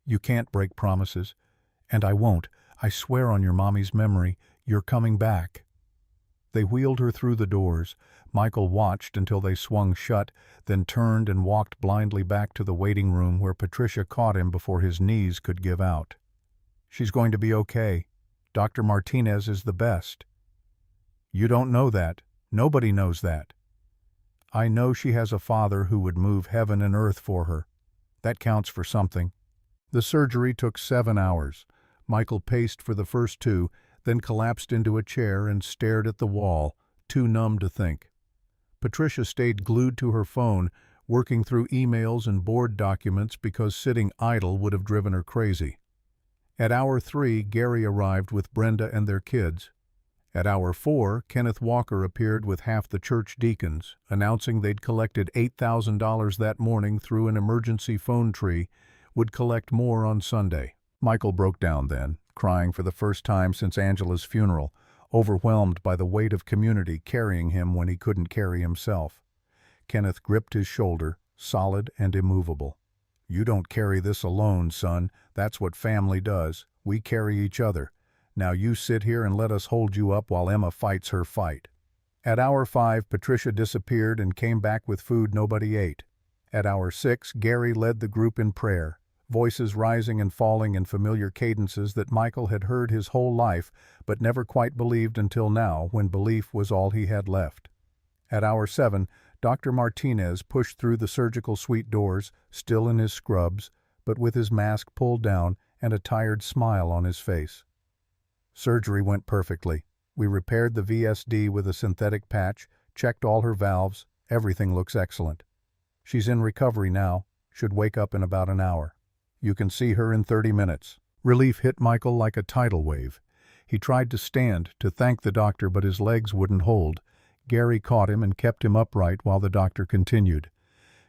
You can't break promises. And I won't. I swear on your mommy's memory, you're coming back." They wheeled her through the doors. Michael watched until they swung shut, then turned and walked blindly back to the waiting room where Patricia caught him before his knees could give out. "She's going to be okay. Dr. Martinez is the best." "You don't know that. Nobody knows that." "I know she has a father who would move heaven and earth for her. That counts for something." The surgery took 7 hours. Michael paced for the first 2, then collapsed into a chair and stared at the wall, too numb to think. Patricia stayed glued to her phone, working through emails and board documents because sitting idle would have driven her crazy. At hour 3, Gary arrived with Brenda and their kids. At hour 4, Kenneth Walker appeared with half the church deacons, announcing they'd collected $8,000 that morning through an emergency phone tree, would collect more on Sunday. Michael broke down then, crying for the first time since Angela's funeral, overwhelmed by the weight of community carrying him when he couldn't carry himself. Kenneth gripped his shoulder, solid and immovable. "You don't carry this alone, son. That's what family does. We carry each other. Now you sit here and let us hold you up while Emma fights her fight." At hour 5, Patricia disappeared and came back with food nobody ate. At hour 6, Gary led the group in prayer, voices rising and falling in familiar cadences that Michael had heard his whole life but never quite believed until now, when belief was all he had left. At hour 7, Dr. Martinez pushed through the surgical suite doors, still in his scrubs, but with his mask pulled down and a tired smile on his face. "Surgery went perfectly. We repaired the VSD with a synthetic patch, checked all her valves, everything looks excellent. She's in recovery now, should wake up in about an hour. You can see her in 30 minutes. Relief hit Michael like a tidal wave. He tried to stand to thank the doctor, but his legs wouldn't hold. Gary caught him and kept him upright while the doctor continued.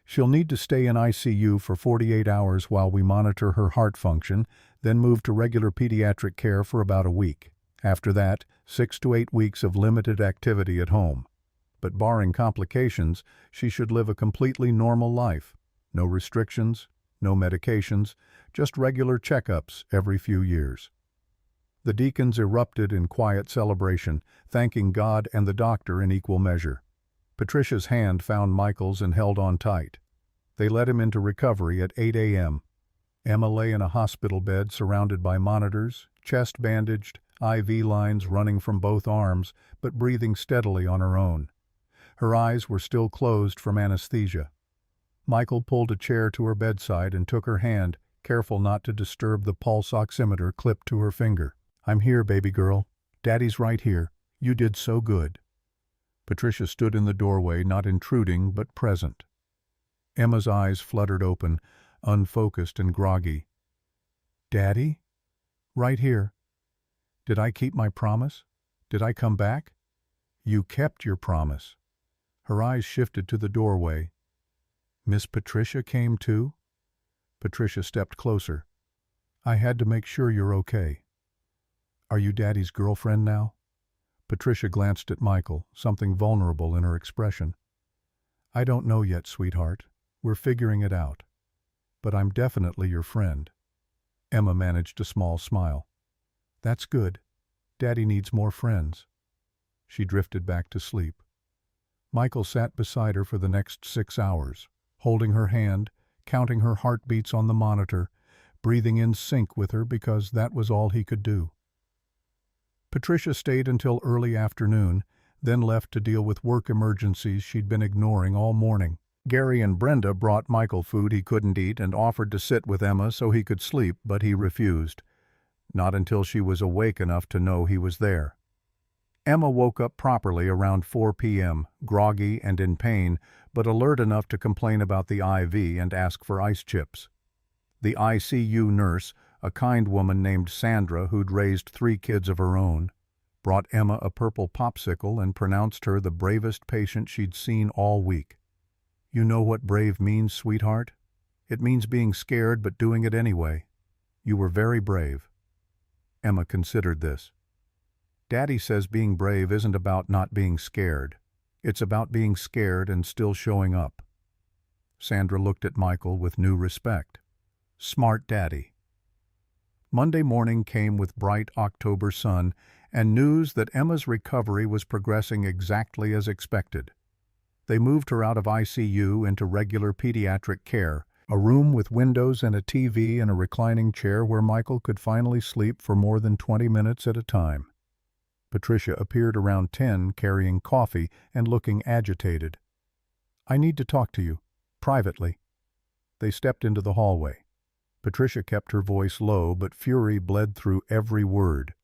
"She'll need to stay in ICU for 48 hours while we monitor her heart function, then move to regular pediatric care for about a week. After that, 6 to 8 weeks of limited activity at home. But barring complications, she should live a completely normal life. No restrictions, no medications, just regular checkups every few years." The deacons erupted in quiet celebration, thanking God and the doctor in equal measure. Patricia's hand found Michael's and held on tight. They led him into recovery at 8 a.m. Emma lay in a hospital bed surrounded by monitors, chest bandaged, IV lines running from both arms, but breathing steadily on her own. Her eyes were still closed from anesthesia. Michael pulled a chair to her bedside and took her hand, careful not to disturb the pulse oximeter clipped to her finger. "I'm here, baby girl. Daddy's right here. You did so good." Patricia stood in the doorway, not intruding, but present. Emma's eyes fluttered open, unfocused and groggy. "Daddy? Right here. Did I keep my promise? Did I come back?" "You kept your promise." Her eyes shifted to the doorway. "Miss Patricia came too?" Patricia stepped closer. "I had to make sure you're okay. Are you Daddy's girlfriend now?" Patricia glanced at Michael, something vulnerable in her expression. "I don't know yet, sweetheart. We're figuring it out. But I'm definitely your friend." Emma managed a small smile. "That's good. Daddy needs more friends." She drifted back to sleep. Michael sat beside her for the next 6 hours, holding her hand, counting her heartbeats on the monitor, breathing in sync with her because that was all he could do. Patricia stayed until early afternoon, then left to deal with work emergencies she'd been ignoring all morning. Gary and Brenda brought Michael food he couldn't eat and offered to sit with Emma so he could sleep, but he refused. Not until she was awake enough to know he was there. Emma woke up properly around 4 p.m., groggy and in pain, but alert enough to complain about the IV and ask for ice chips. The ICU nurse, a kind woman named Sandra who'd raised 3 kids of her own, brought Emma a purple popsicle and pronounced her the bravest patient she'd seen all week. "You know what brave means, sweetheart? It means being scared but doing it anyway. You were very brave." Emma considered this. "Daddy says being brave isn't about not being scared. It's about being scared and still showing up." Sandra looked at Michael with new respect. Smart Daddy. Monday morning came with bright October sun and news that Emma's recovery was progressing exactly as expected. They moved her out of ICU into regular pediatric care, a room with windows and a TV and a reclining chair where Michael could finally sleep for more than 20 minutes at a time. Patricia appeared around 10 carrying coffee and looking agitated. "I need to talk to you, privately." They stepped into the hallway. Patricia kept her voice low, but fury bled through every word.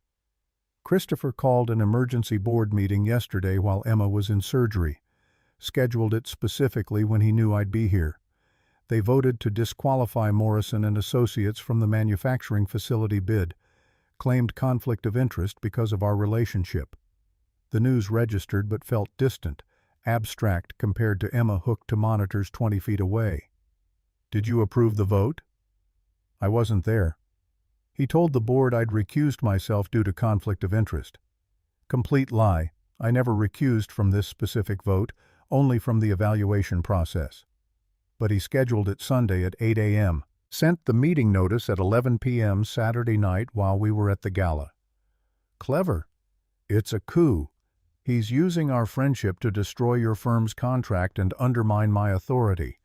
"Christopher called an emergency board meeting yesterday while Emma was in surgery. Scheduled it specifically when he knew I'd be here. They voted to disqualify Morrison and Associates from the manufacturing facility bid, claimed conflict of interest because of our relationship. The news registered but felt distant, abstract compared to Emma hooked to monitors 20 feet away. "Did you approve the vote?" "I wasn't there." He told the board I'd recused myself due to conflict of interest. Complete lie. I never recused from this specific vote, only from the evaluation process. But he scheduled it Sunday at 8 a.m., sent the meeting notice at 11 p.m. Saturday night while we were at the gala. Clever. It's a coup. He's using our friendship to destroy your firm's contract and undermine my authority.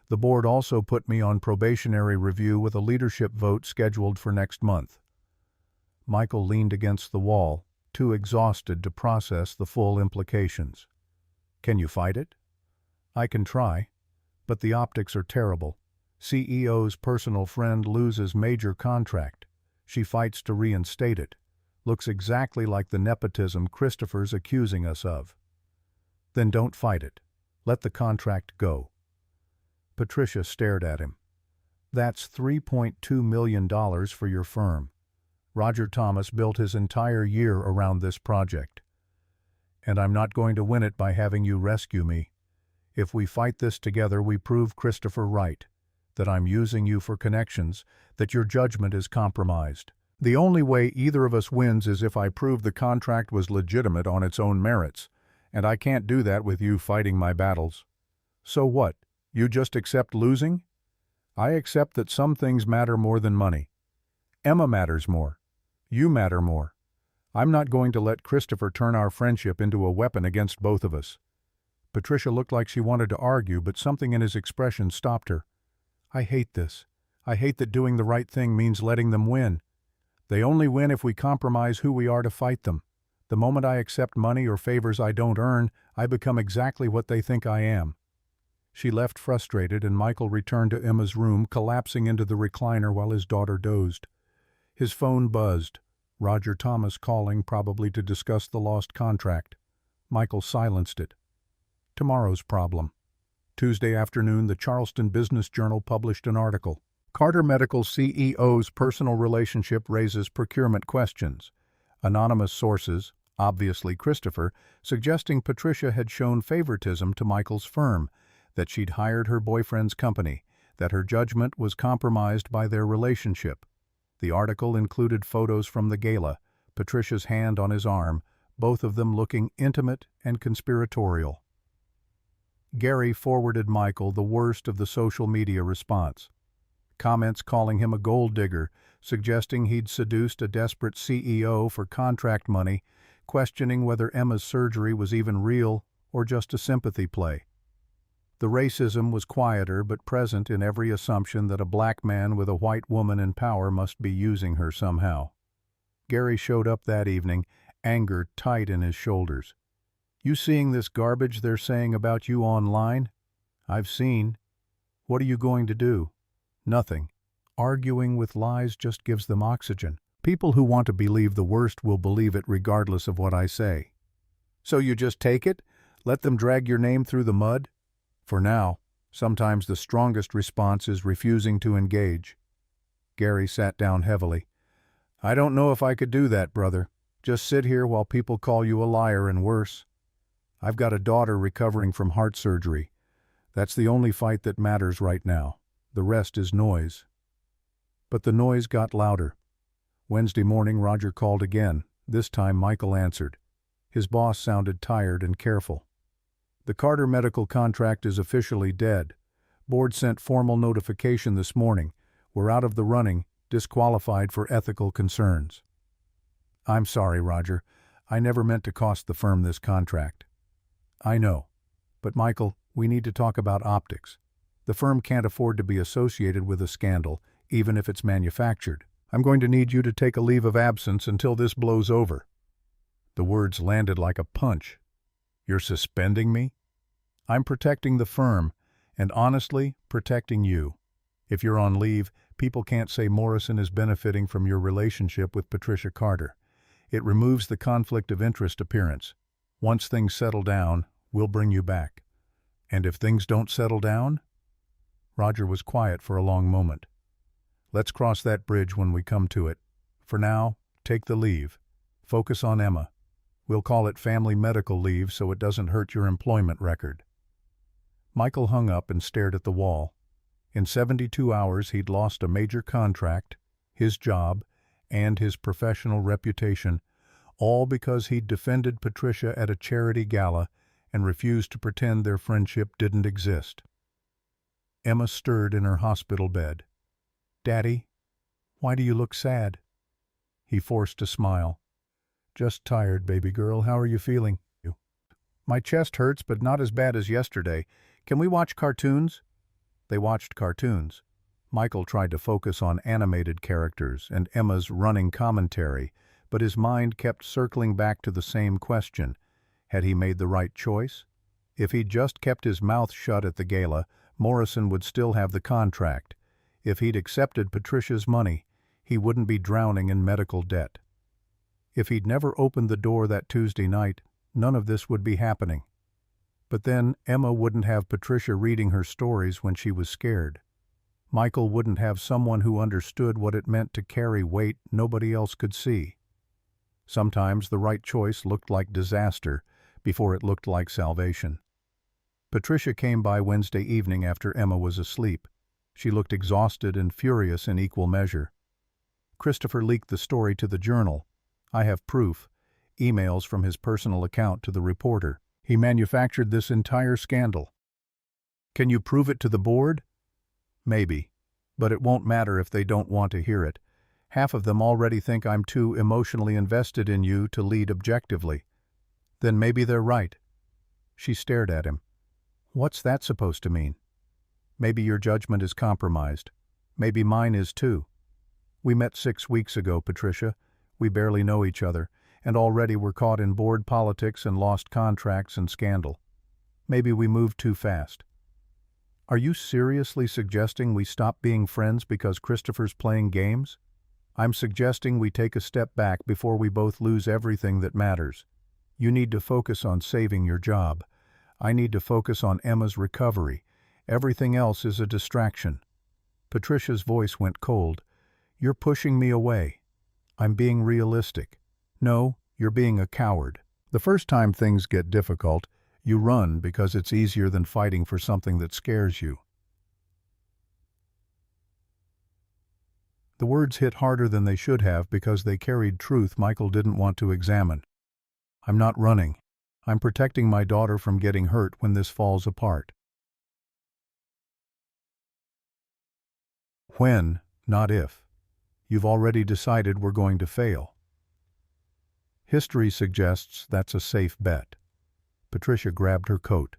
The board also put me on probationary review with a leadership vote scheduled for next month. Michael leaned against the wall, too exhausted to process the full implications. Can you fight it? I can try, but the optics are terrible. CEO's personal friend loses major contract. She fights to reinstate it. Looks exactly like the nepotism Christopher's accusing us of. Then don't fight it. Let the contract go. Patricia stared at him. That's $3.2 million for your firm. Roger Thomas built his entire year around this project. And I'm not going to win it by having you rescue me. If we fight this together, we prove Christopher right, that I'm using you for connections, that your judgment is compromised. The only way either of us wins is if I prove the contract was legitimate on its own merits, and I can't do that with you fighting my battles. So what? You just accept losing? I accept that some things matter more than money. Emma matters more. You matter more. I'm not going to let Christopher turn our friendship into a weapon against both of us. Patricia looked like she wanted to argue, but something in his expression stopped her. I hate this. I hate that doing the right thing means letting them win. They only win if we compromise who we are to fight them. The moment I accept money or favors I don't earn, I become exactly what they think I am. She left frustrated, and Michael returned to Emma's room, collapsing into the recliner while his daughter dozed. His phone buzzed. Roger Thomas calling, probably to discuss the lost contract. Michael silenced it. Tomorrow's problem. Tuesday afternoon, the Charleston Business Journal published an article. Carter Medical CEO's personal relationship raises procurement questions. Anonymous sources, obviously Christopher, suggesting Patricia had shown favoritism to Michael's firm, that she'd hired her boyfriend's company, that her judgment was compromised by their relationship. The article included photos from the gala, Patricia's hand on his arm, both of them looking intimate and conspiratorial. Gary forwarded Michael the worst of the social media response. Comments calling him a gold digger, suggesting he'd seduced a desperate CEO for contract money, questioning whether Emma's surgery was even real or just a sympathy play. The racism was quieter but present in every assumption that a black man with a white woman in power must be using her somehow. Gary showed up that evening, anger tight in his shoulders. You seeing this garbage they're saying about you online? I've seen. What are you going to do? Nothing. Arguing with lies just gives them oxygen. People who want to believe the worst will believe it regardless of what I say. So you just take it? Let them drag your name through the mud? For now, sometimes the strongest response is refusing to engage. Gary sat down heavily. I don't know if I could do that, brother. Just sit here while people call you a liar and worse. I've got a daughter recovering from heart surgery. That's the only fight that matters right now. The rest is noise. But the noise got louder. Wednesday morning, Roger called again. This time, Michael answered. His boss sounded tired and careful. The Carter Medical contract is officially dead. Board sent formal notification this morning. We're out of the running, disqualified for ethical concerns. I'm sorry, Roger. I never meant to cost the firm this contract. I know. But Michael, we need to talk about optics. The firm can't afford to be associated with a scandal, even if it's manufactured. I'm going to need you to take a leave of absence until this blows over. The words landed like a punch. You're suspending me? I'm protecting the firm, and honestly, protecting you. If you're on leave, people can't say Morrison is benefiting from your relationship with Patricia Carter. It removes the conflict of interest appearance. Once things settle down, we'll bring you back. And if things don't settle down? Roger was quiet for a long moment. Let's cross that bridge when we come to it. For now, take the leave. Focus on Emma. We'll call it family medical leave so it doesn't hurt your employment record. Michael hung up and stared at the wall. In 72 hours, he'd lost a major contract, his job, and his professional reputation, all because he'd defended Patricia at a charity gala and refused to pretend their friendship didn't exist. Emma stirred in her hospital bed. Daddy, why do you look sad? He forced a smile. Just tired, baby girl. How are you feeling? My chest hurts, but not as bad as yesterday. Can we watch cartoons? They watched cartoons. Michael tried to focus on animated characters and Emma's running commentary, but his mind kept circling back to the same question. Had he made the right choice? If he'd just kept his mouth shut at the gala, Morrison would still have the contract. If he'd accepted Patricia's money, he wouldn't be drowning in medical debt. If he'd never opened the door that Tuesday night, none of this would be happening. But then Emma wouldn't have Patricia reading her stories when she was scared. Michael wouldn't have someone who understood what it meant to carry weight nobody else could see. Sometimes the right choice looked like disaster before it looked like salvation. Patricia came by Wednesday evening after Emma was asleep. She looked exhausted and furious in equal measure. Christopher leaked the story to the Journal. I have proof. Emails from his personal account to the reporter. He manufactured this entire scandal. Can you prove it to the board? Maybe. But it won't matter if they don't want to hear it. Half of them already think I'm too emotionally invested in you to lead objectively. Then maybe they're right. She stared at him. What's that supposed to mean? Maybe your judgment is compromised. Maybe mine is too. We met 6 weeks ago, Patricia. We barely know each other, and already we're caught in board politics and lost contracts and scandal. Maybe we moved too fast. Are you seriously suggesting we stop being friends because Christopher's playing games? I'm suggesting we take a step back before we both lose everything that matters. You need to focus on saving your job. I need to focus on Emma's recovery. Everything else is a distraction. Patricia's voice went cold. You're pushing me away. I'm being realistic. No, you're being a coward. The first time things get difficult, you run because it's easier than fighting for something that scares you. The words hit harder than they should have because they carried truth Michael didn't want to examine. I'm not running. I'm protecting my daughter from getting hurt when this falls apart. When, not if. You've already decided we're going to fail. History suggests that's a safe bet. Patricia grabbed her coat.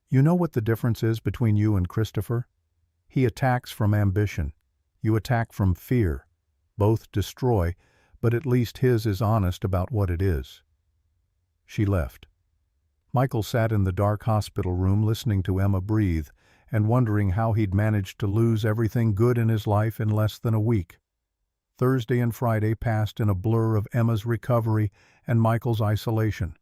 You know what the difference is between you and Christopher? He attacks from ambition. You attack from fear. Both destroy, but at least his is honest about what it is. She left. Michael sat in the dark hospital room listening to Emma breathe and wondering how he'd managed to lose everything good in his life in less than a week. Thursday and Friday passed in a blur of Emma's recovery and Michael's isolation.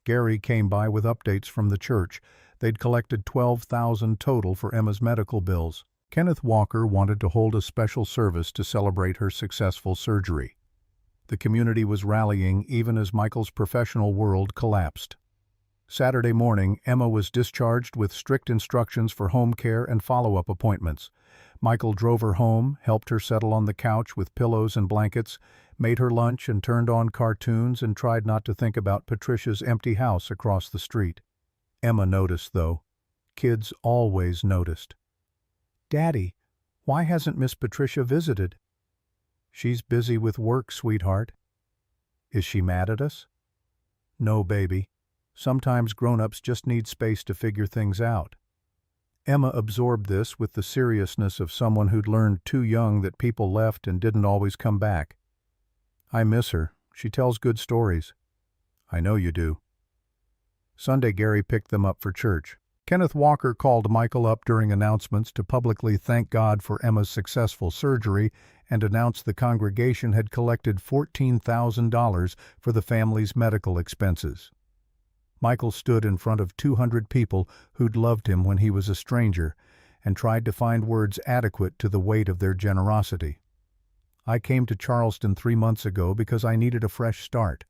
Gary came by with updates from the church. They'd collected $12,000 total for Emma's medical bills. Kenneth Walker wanted to hold a special service to celebrate her successful surgery. The community was rallying even as Michael's professional world collapsed. Saturday morning, Emma was discharged with strict instructions for home care and follow-up appointments. Michael drove her home, helped her settle on the couch with pillows and blankets, made her lunch and turned on cartoons and tried not to think about Patricia's empty house across the street. Emma noticed, though. Kids always noticed. Daddy, why hasn't Miss Patricia visited? She's busy with work, sweetheart. Is she mad at us? No, baby. Sometimes grown-ups just need space to figure things out. Emma absorbed this with the seriousness of someone who'd learned too young that people left and didn't always come back. I miss her. She tells good stories. I know you do. Sunday, Gary picked them up for church. Kenneth Walker called Michael up during announcements to publicly thank God for Emma's successful surgery and announced the congregation had collected $14,000 for the family's medical expenses. Michael stood in front of 200 people who'd loved him when he was a stranger and tried to find words adequate to the weight of their generosity. I came to Charleston 3 months ago because I needed a fresh start,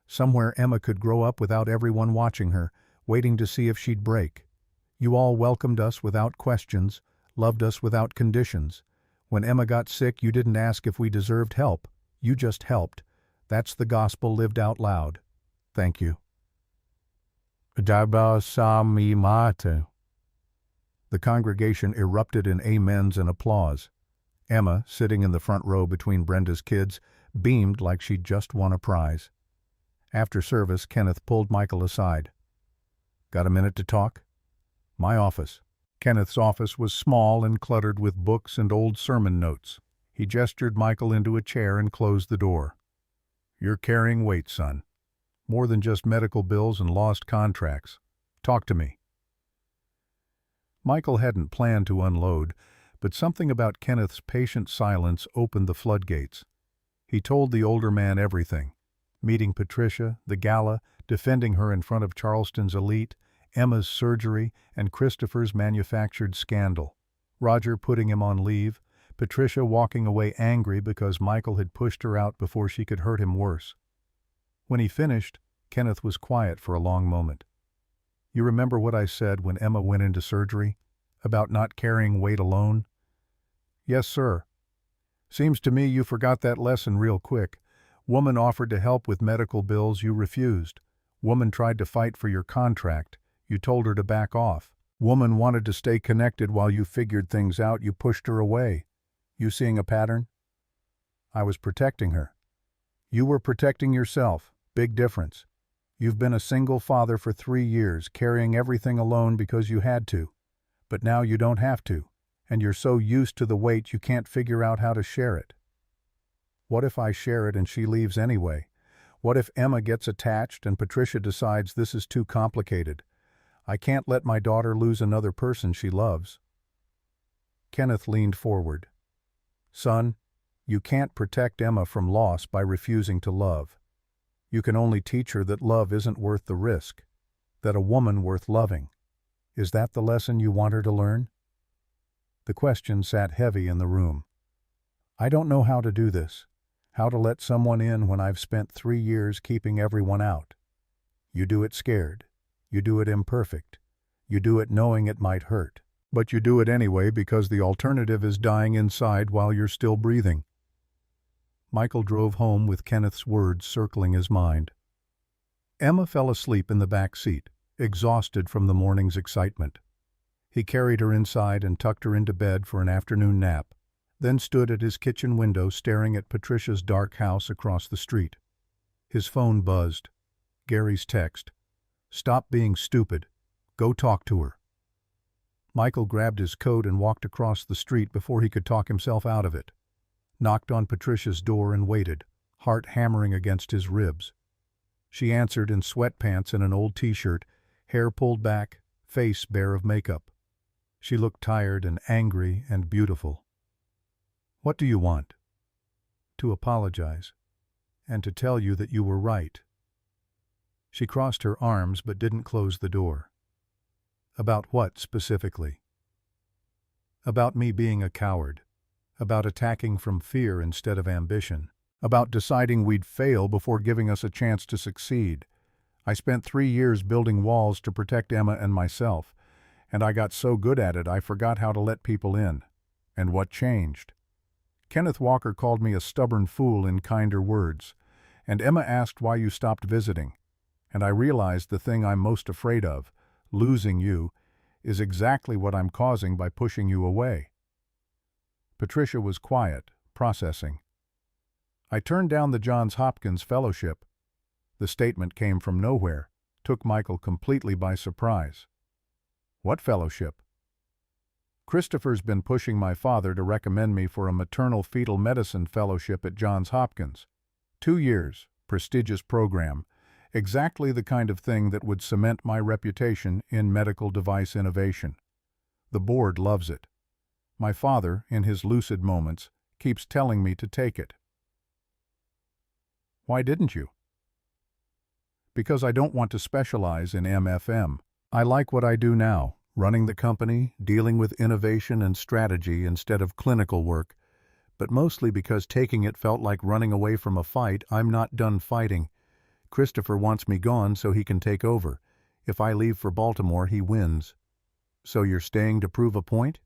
somewhere Emma could grow up without everyone watching her, waiting to see if she'd break. You all welcomed us without questions, loved us without conditions. When Emma got sick, you didn't ask if we deserved help. You just helped. That's the gospel lived out loud. Thank you. The congregation erupted in amens and applause. Emma, sitting in the front row between Brenda's kids, beamed like she'd just won a prize. After service, Kenneth pulled Michael aside. "Got a minute to talk?" "My office." Kenneth's office was small and cluttered with books and old sermon notes. He gestured Michael into a chair and closed the door. "You're carrying weight, son. More than just medical bills and lost contracts. Talk to me." Michael hadn't planned to unload, but something about Kenneth's patient silence opened the floodgates. He told the older man everything. Meeting Patricia, the gala, defending her in front of Charleston's elite, Emma's surgery, and Christopher's manufactured scandal. Roger putting him on leave, Patricia walking away angry because Michael had pushed her out before she could hurt him worse. When he finished, Kenneth was quiet for a long moment. "You remember what I said when Emma went into surgery? About not carrying weight alone?" "Yes, sir." "Seems to me you forgot that lesson real quick. Woman offered to help with medical bills, you refused. Woman tried to fight for your contract. You told her to back off. Woman wanted to stay connected while you figured things out. You pushed her away. You seeing a pattern?" "I was protecting her." "You were protecting yourself. Big difference. You've been a single father for 3 years, carrying everything alone because you had to. But now you don't have to, and you're so used to the weight you can't figure out how to share it." "What if I share it and she leaves anyway? What if Emma gets attached and Patricia decides this is too complicated? I can't let my daughter lose another person she loves." Kenneth leaned forward. "Son, you can't protect Emma from loss by refusing to love. You can only teach her that love isn't worth the risk, that a woman worth loving. Is that the lesson you want her to learn?" The question sat heavy in the room. "I don't know how to do this, how to let someone in when I've spent 3 years keeping everyone out. You do it scared. You do it imperfect. You do it knowing it might hurt. But you do it anyway because the alternative is dying inside while you're still breathing." Michael drove home with Kenneth's words circling his mind. Emma fell asleep in the back seat, exhausted from the morning's excitement. He carried her inside and tucked her into bed for an afternoon nap, then stood at his kitchen window staring at Patricia's dark house across the street. His phone buzzed. Gary's text. "Stop being stupid. Go talk to her." Michael grabbed his coat and walked across the street before he could talk himself out of it. Knocked on Patricia's door and waited, heart hammering against his ribs. She answered in sweatpants and an old t-shirt, hair pulled back, face bare of makeup. She looked tired and angry and beautiful. "What do you want?" "To apologize, and to tell you that you were right." She crossed her arms but didn't close the door. "About what, specifically?" "About me being a coward. About attacking from fear instead of ambition. About deciding we'd fail before giving us a chance to succeed. I spent 3 years building walls to protect Emma and myself, and I got so good at it I forgot how to let people in. And what changed? Kenneth Walker called me a stubborn fool in kinder words, and Emma asked why you stopped visiting. And I realized the thing I'm most afraid of, losing you, is exactly what I'm causing by pushing you away." Patricia was quiet, processing. "I turned down the Johns Hopkins Fellowship." The statement came from nowhere, took Michael completely by surprise. "What fellowship?" "Christopher's been pushing my father to recommend me for a maternal fetal medicine fellowship at Johns Hopkins. 2 years, prestigious program, exactly the kind of thing that would cement my reputation in medical device innovation. The board loves it. My father, in his lucid moments, keeps telling me to take it." "Why didn't you?" "Because I don't want to specialize in MFM. I like what I do now, running the company, dealing with innovation and strategy instead of clinical work, but mostly because taking it felt like running away from a fight I'm not done fighting. Christopher wants me gone so he can take over. If I leave for Baltimore, he wins." "So you're staying to prove a point?"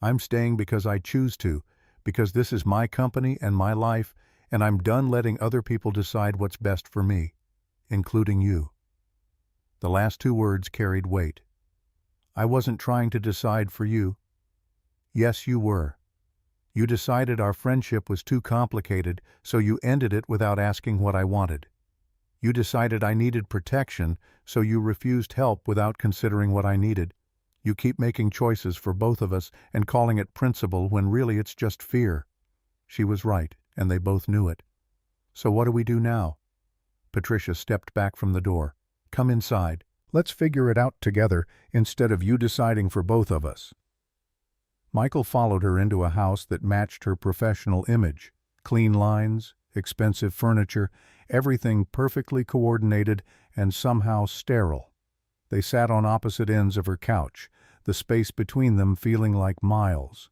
"I'm staying because I choose to, because this is my company and my life, and I'm done letting other people decide what's best for me, including you." The last 2 words carried weight. "I wasn't trying to decide for you." "Yes, you were. You decided our friendship was too complicated, so you ended it without asking what I wanted. You decided I needed protection, so you refused help without considering what I needed. You keep making choices for both of us and calling it principle when really it's just fear." She was right, and they both knew it. "So what do we do now?" Patricia stepped back from the door. "Come inside. Let's figure it out together instead of you deciding for both of us." Michael followed her into a house that matched her professional image. Clean lines, expensive furniture, everything perfectly coordinated and somehow sterile. They sat on opposite ends of her couch, the space between them feeling like miles.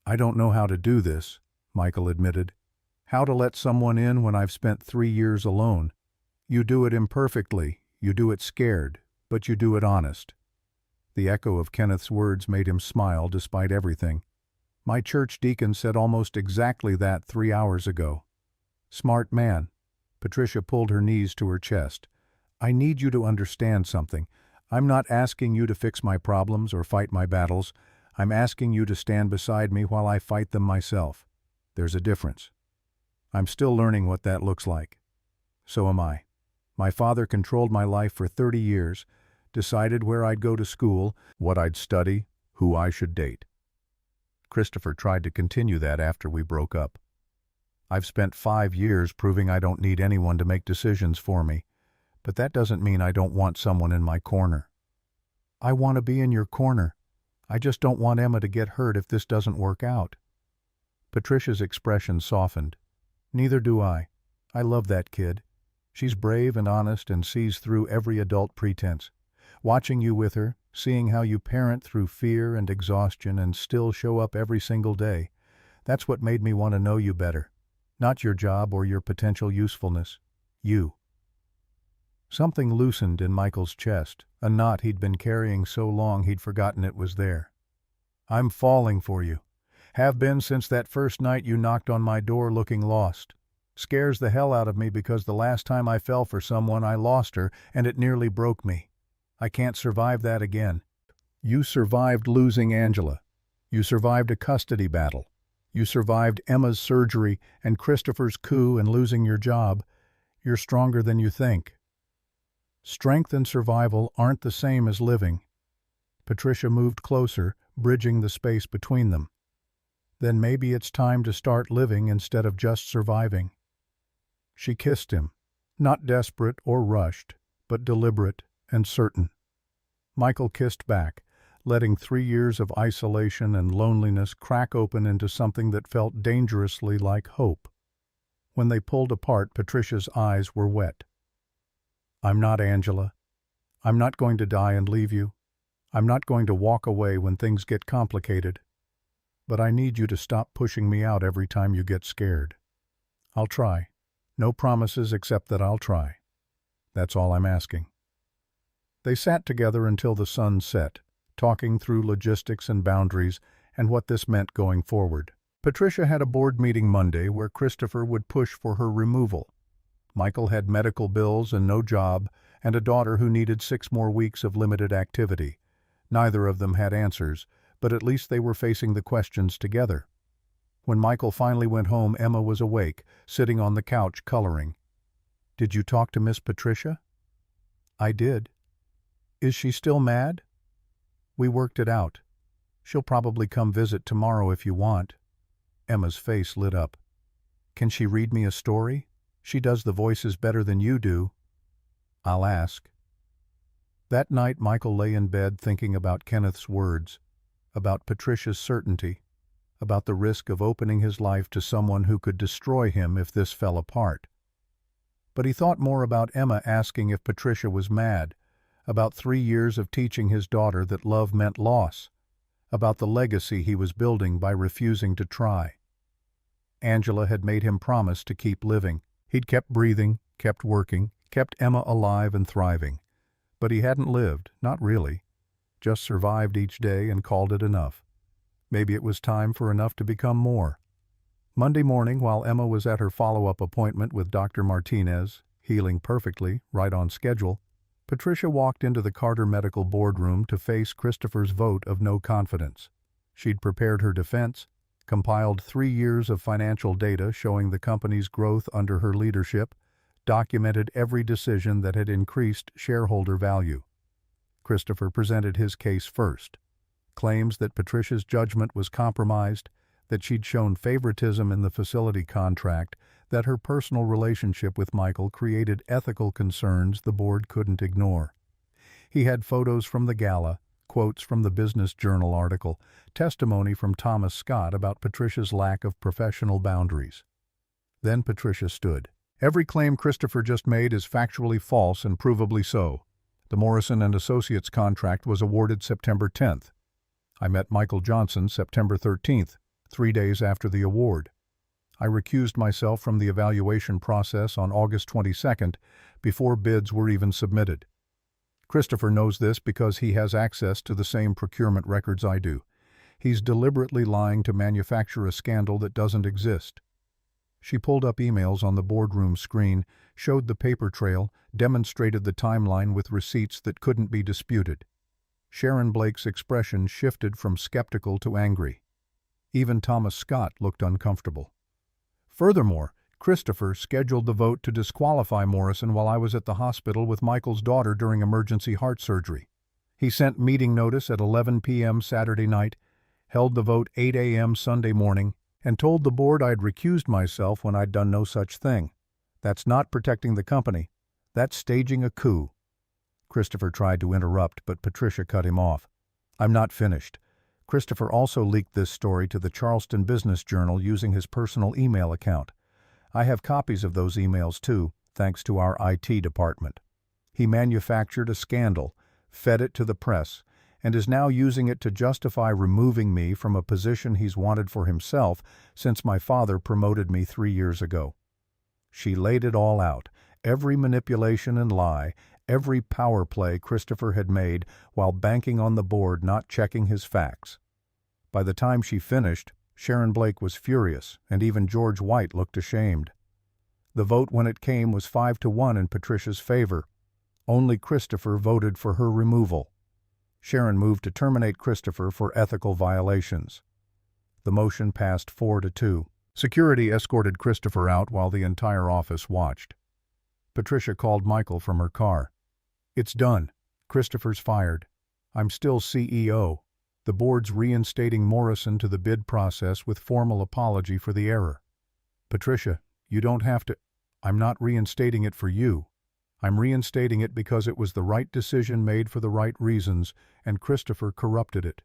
"I don't know how to do this," Michael admitted. "How to let someone in when I've spent 3 years alone. You do it imperfectly, you do it scared, but you do it honest." The echo of Kenneth's words made him smile despite everything. "My church deacon said almost exactly that 3 hours ago." "Smart man." Patricia pulled her knees to her chest. "I need you to understand something. I'm not asking you to fix my problems or fight my battles. I'm asking you to stand beside me while I fight them myself. There's a difference. I'm still learning what that looks like. So am I. My father controlled my life for 30 years, decided where I'd go to school, what I'd study, who I should date. Christopher tried to continue that after we broke up. I've spent 5 years proving I don't need anyone to make decisions for me, but that doesn't mean I don't want someone in my corner." "I want to be in your corner. I just don't want Emma to get hurt if this doesn't work out." Patricia's expression softened. "Neither do I. I love that kid. She's brave and honest and sees through every adult pretense. Watching you with her, seeing how you parent through fear and exhaustion and still show up every single day, that's what made me want to know you better. Not your job or your potential usefulness. You." Something loosened in Michael's chest, a knot he'd been carrying so long he'd forgotten it was there. "I'm falling for you. Have been since that first night you knocked on my door looking lost. Scares the hell out of me because the last time I fell for someone I lost her and it nearly broke me. I can't survive that again. You survived losing Angela. You survived a custody battle. You survived Emma's surgery and Christopher's coup and losing your job. You're stronger than you think." Strength and survival aren't the same as living. Patricia moved closer, bridging the space between them. "Then maybe it's time to start living instead of just surviving." She kissed him, not desperate or rushed, but deliberate and certain. Michael kissed back, letting 3 years of isolation and loneliness crack open into something that felt dangerously like hope. When they pulled apart, Patricia's eyes were wet. "I'm not Angela. I'm not going to die and leave you. I'm not going to walk away when things get complicated. But I need you to stop pushing me out every time you get scared. I'll try. No promises except that I'll try. That's all I'm asking." They sat together until the sun set, talking through logistics and boundaries and what this meant going forward. Patricia had a board meeting Monday where Christopher would push for her removal. Michael had medical bills and no job, and a daughter who needed 6 more weeks of limited activity. Neither of them had answers, but at least they were facing the questions together. When Michael finally went home, Emma was awake, sitting on the couch coloring. "Did you talk to Miss Patricia?" "I did." "Is she still mad?" "We worked it out. She'll probably come visit tomorrow if you want." Emma's face lit up. "Can she read me a story? She does the voices better than you do." "I'll ask." That night Michael lay in bed thinking about Kenneth's words, about Patricia's certainty, about the risk of opening his life to someone who could destroy him if this fell apart. But he thought more about Emma asking if Patricia was mad, about 3 years of teaching his daughter that love meant loss, about the legacy he was building by refusing to try. Angela had made him promise to keep living. He'd kept breathing, kept working, kept Emma alive and thriving. But he hadn't lived, not really, just survived each day and called it enough. Maybe it was time for enough to become more. Monday morning, while Emma was at her follow-up appointment with Dr. Martinez, healing perfectly, right on schedule, Patricia walked into the Carter Medical boardroom to face Christopher's vote of no confidence. She'd prepared her defense, compiled 3 years of financial data showing the company's growth under her leadership, documented every decision that had increased shareholder value. Christopher presented his case first. Claims that Patricia's judgment was compromised, that she'd shown favoritism in the facility contract, that her personal relationship with Michael created ethical concerns the board couldn't ignore. He had photos from the gala, quotes from the Business Journal article, testimony from Thomas Scott about Patricia's lack of professional boundaries. Then Patricia stood. "Every claim Christopher just made is factually false and provably so. The Morrison and Associates contract was awarded September 10th. I met Michael Johnson September 13th, 3 days after the award. I recused myself from the evaluation process on August 22nd, before bids were even submitted. Christopher knows this because he has access to the same procurement records I do. He's deliberately lying to manufacture a scandal that doesn't exist." She pulled up emails on the boardroom screen, showed the paper trail, demonstrated the timeline with receipts that couldn't be disputed. Sharon Blake's expression shifted from skeptical to angry. Even Thomas Scott looked uncomfortable. Furthermore, Christopher scheduled the vote to disqualify Morrison while I was at the hospital with Michael's daughter during emergency heart surgery. He sent meeting notice at 11 p.m. Saturday night, held the vote 8 a.m. Sunday morning, and told the board I'd recused myself when I'd done no such thing. That's not protecting the company. That's staging a coup. Christopher tried to interrupt, but Patricia cut him off. "I'm not finished. Christopher also leaked this story to the Charleston Business Journal using his personal email account. I have copies of those emails too, thanks to our IT department. He manufactured a scandal, fed it to the press, and is now using it to justify removing me from a position he's wanted for himself since my father promoted me 3 years ago." She laid it all out, every manipulation and lie, every power play Christopher had made while banking on the board not checking his facts. By the time she finished, Sharon Blake was furious, and even George White looked ashamed. The vote when it came was 5-1 in Patricia's favor. Only Christopher voted for her removal. Sharon moved to terminate Christopher for ethical violations. The motion passed 4-2. Security escorted Christopher out while the entire office watched. Patricia called Michael from her car. "It's done. Christopher's fired. I'm still CEO. The board's reinstating Morrison to the bid process with formal apology for the error." "Patricia, you don't have to. I'm not reinstating it for you. I'm reinstating it because it was the right decision made for the right reasons, and Christopher corrupted it.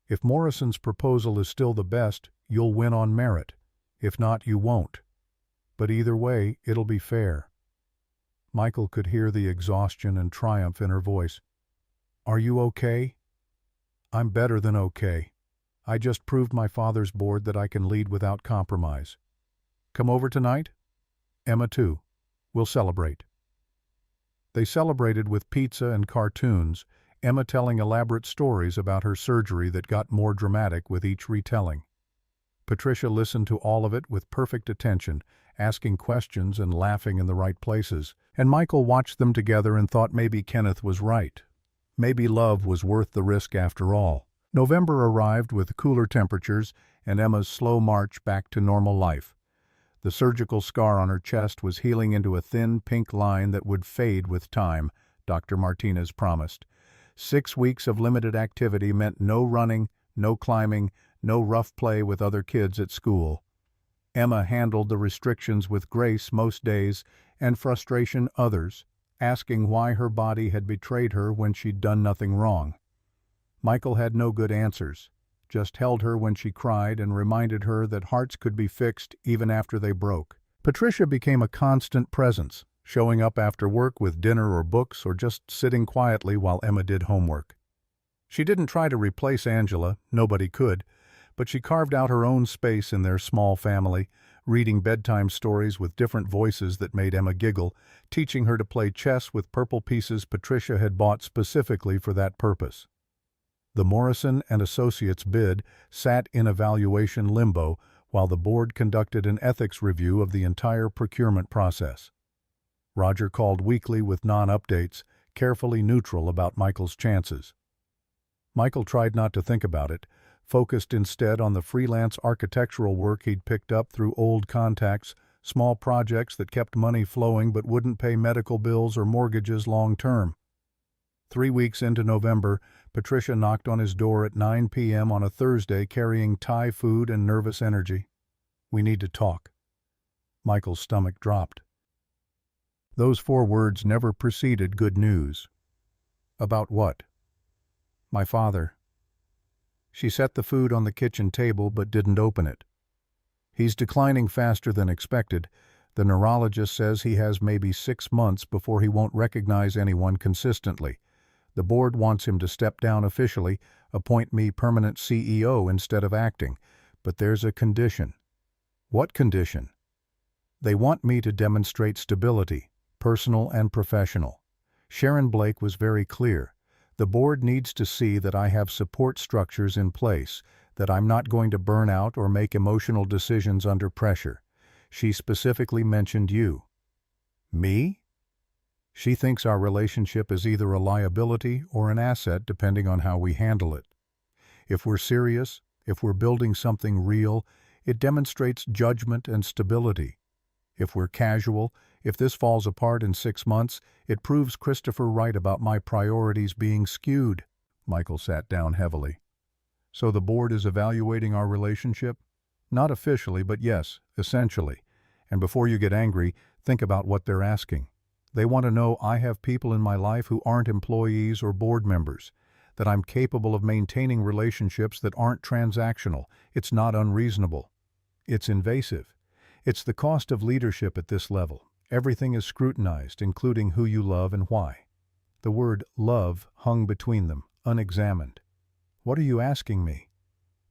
If Morrison's proposal is still the best, you'll win on merit. If not, you won't. But either way, it'll be fair." Michael could hear the exhaustion and triumph in her voice. "Are you okay?" "I'm better than okay. I just proved my father's board that I can lead without compromise. Come over tonight? Emma too. We'll celebrate." They celebrated with pizza and cartoons, Emma telling elaborate stories about her surgery that got more dramatic with each retelling. Patricia listened to all of it with perfect attention, asking questions and laughing in the right places, and Michael watched them together and thought maybe Kenneth was right. Maybe love was worth the risk after all. November arrived with cooler temperatures and Emma's slow march back to normal life. The surgical scar on her chest was healing into a thin pink line that would fade with time, Dr. Martinez promised. 6 weeks of limited activity meant no running, no climbing, no rough play with other kids at school. Emma handled the restrictions with grace most days and frustration others, asking why her body had betrayed her when she'd done nothing wrong. Michael had no good answers, just held her when she cried and reminded her that hearts could be fixed even after they broke. Patricia became a constant presence, showing up after work with dinner or books or just sitting quietly while Emma did homework. She didn't try to replace Angela, nobody could, but she carved out her own space in their small family, reading bedtime stories with different voices that made Emma giggle, teaching her to play chess with purple pieces Patricia had bought specifically for that purpose. The Morrison and Associates bid sat in evaluation limbo while the board conducted an ethics review of the entire procurement process. Roger called weekly with non-updates, carefully neutral about Michael's chances. Michael tried not to think about it, focused instead on the freelance architectural work he'd picked up through old contacts, small projects that kept money flowing but wouldn't pay medical bills or mortgages long term. 3 weeks into November, Patricia knocked on his door at 9 p.m. on a Thursday carrying Thai food and nervous energy. "We need to talk." Michael's stomach dropped. Those 4 words never preceded good news. "About what?" "My father." She set the food on the kitchen table but didn't open it. "He's declining faster than expected. The neurologist says he has maybe 6 months before he won't recognize anyone consistently. The board wants him to step down officially, appoint me permanent CEO instead of acting. But there's a condition." "What condition?" "They want me to demonstrate stability, personal and professional." Sharon Blake was very clear. "The board needs to see that I have support structures in place, that I'm not going to burn out or make emotional decisions under pressure." She specifically mentioned you. "Me?" "She thinks our relationship is either a liability or an asset depending on how we handle it. If we're serious, if we're building something real, it demonstrates judgment and stability. If we're casual, if this falls apart in 6 months, it proves Christopher right about my priorities being skewed." Michael sat down heavily. "So the board is evaluating our relationship?" "Not officially, but yes, essentially. And before you get angry, think about what they're asking. They want to know I have people in my life who aren't employees or board members, that I'm capable of maintaining relationships that aren't transactional. It's not unreasonable. It's invasive. It's the cost of leadership at this level. Everything is scrutinized, including who you love and why." The word love hung between them, unexamined. "What are you asking me?"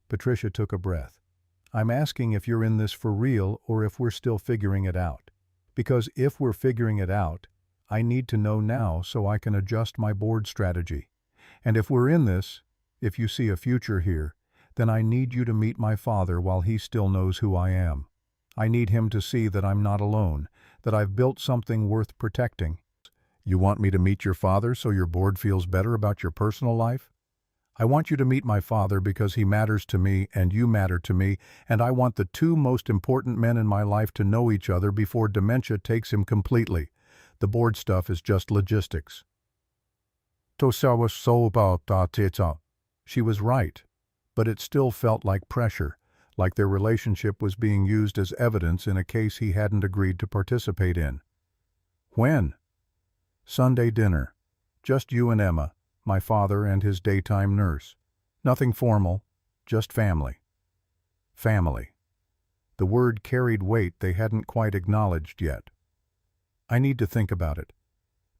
Patricia took a breath. "I'm asking if you're in this for real or if we're still figuring it out. Because if we're figuring it out, I need to know now so I can adjust my board strategy. And if we're in this, if you see a future here, then I need you to meet my father while he still knows who I am. I need him to see that I'm not alone, that I've built something worth protecting." "You want me to meet your father so your board feels better about your personal life?" "I want you to meet my father because he matters to me and you matter to me, and I want the 2 most important men in my life to know each other before dementia takes him completely. The board stuff is just logistics." She was right, but it still felt like pressure, like their relationship was being used as evidence in a case he hadn't agreed to participate in. "When?" "Sunday dinner. Just you and Emma, my father and his daytime nurse. Nothing formal, just family." Family. The word carried weight they hadn't quite acknowledged yet. "I need to think about it.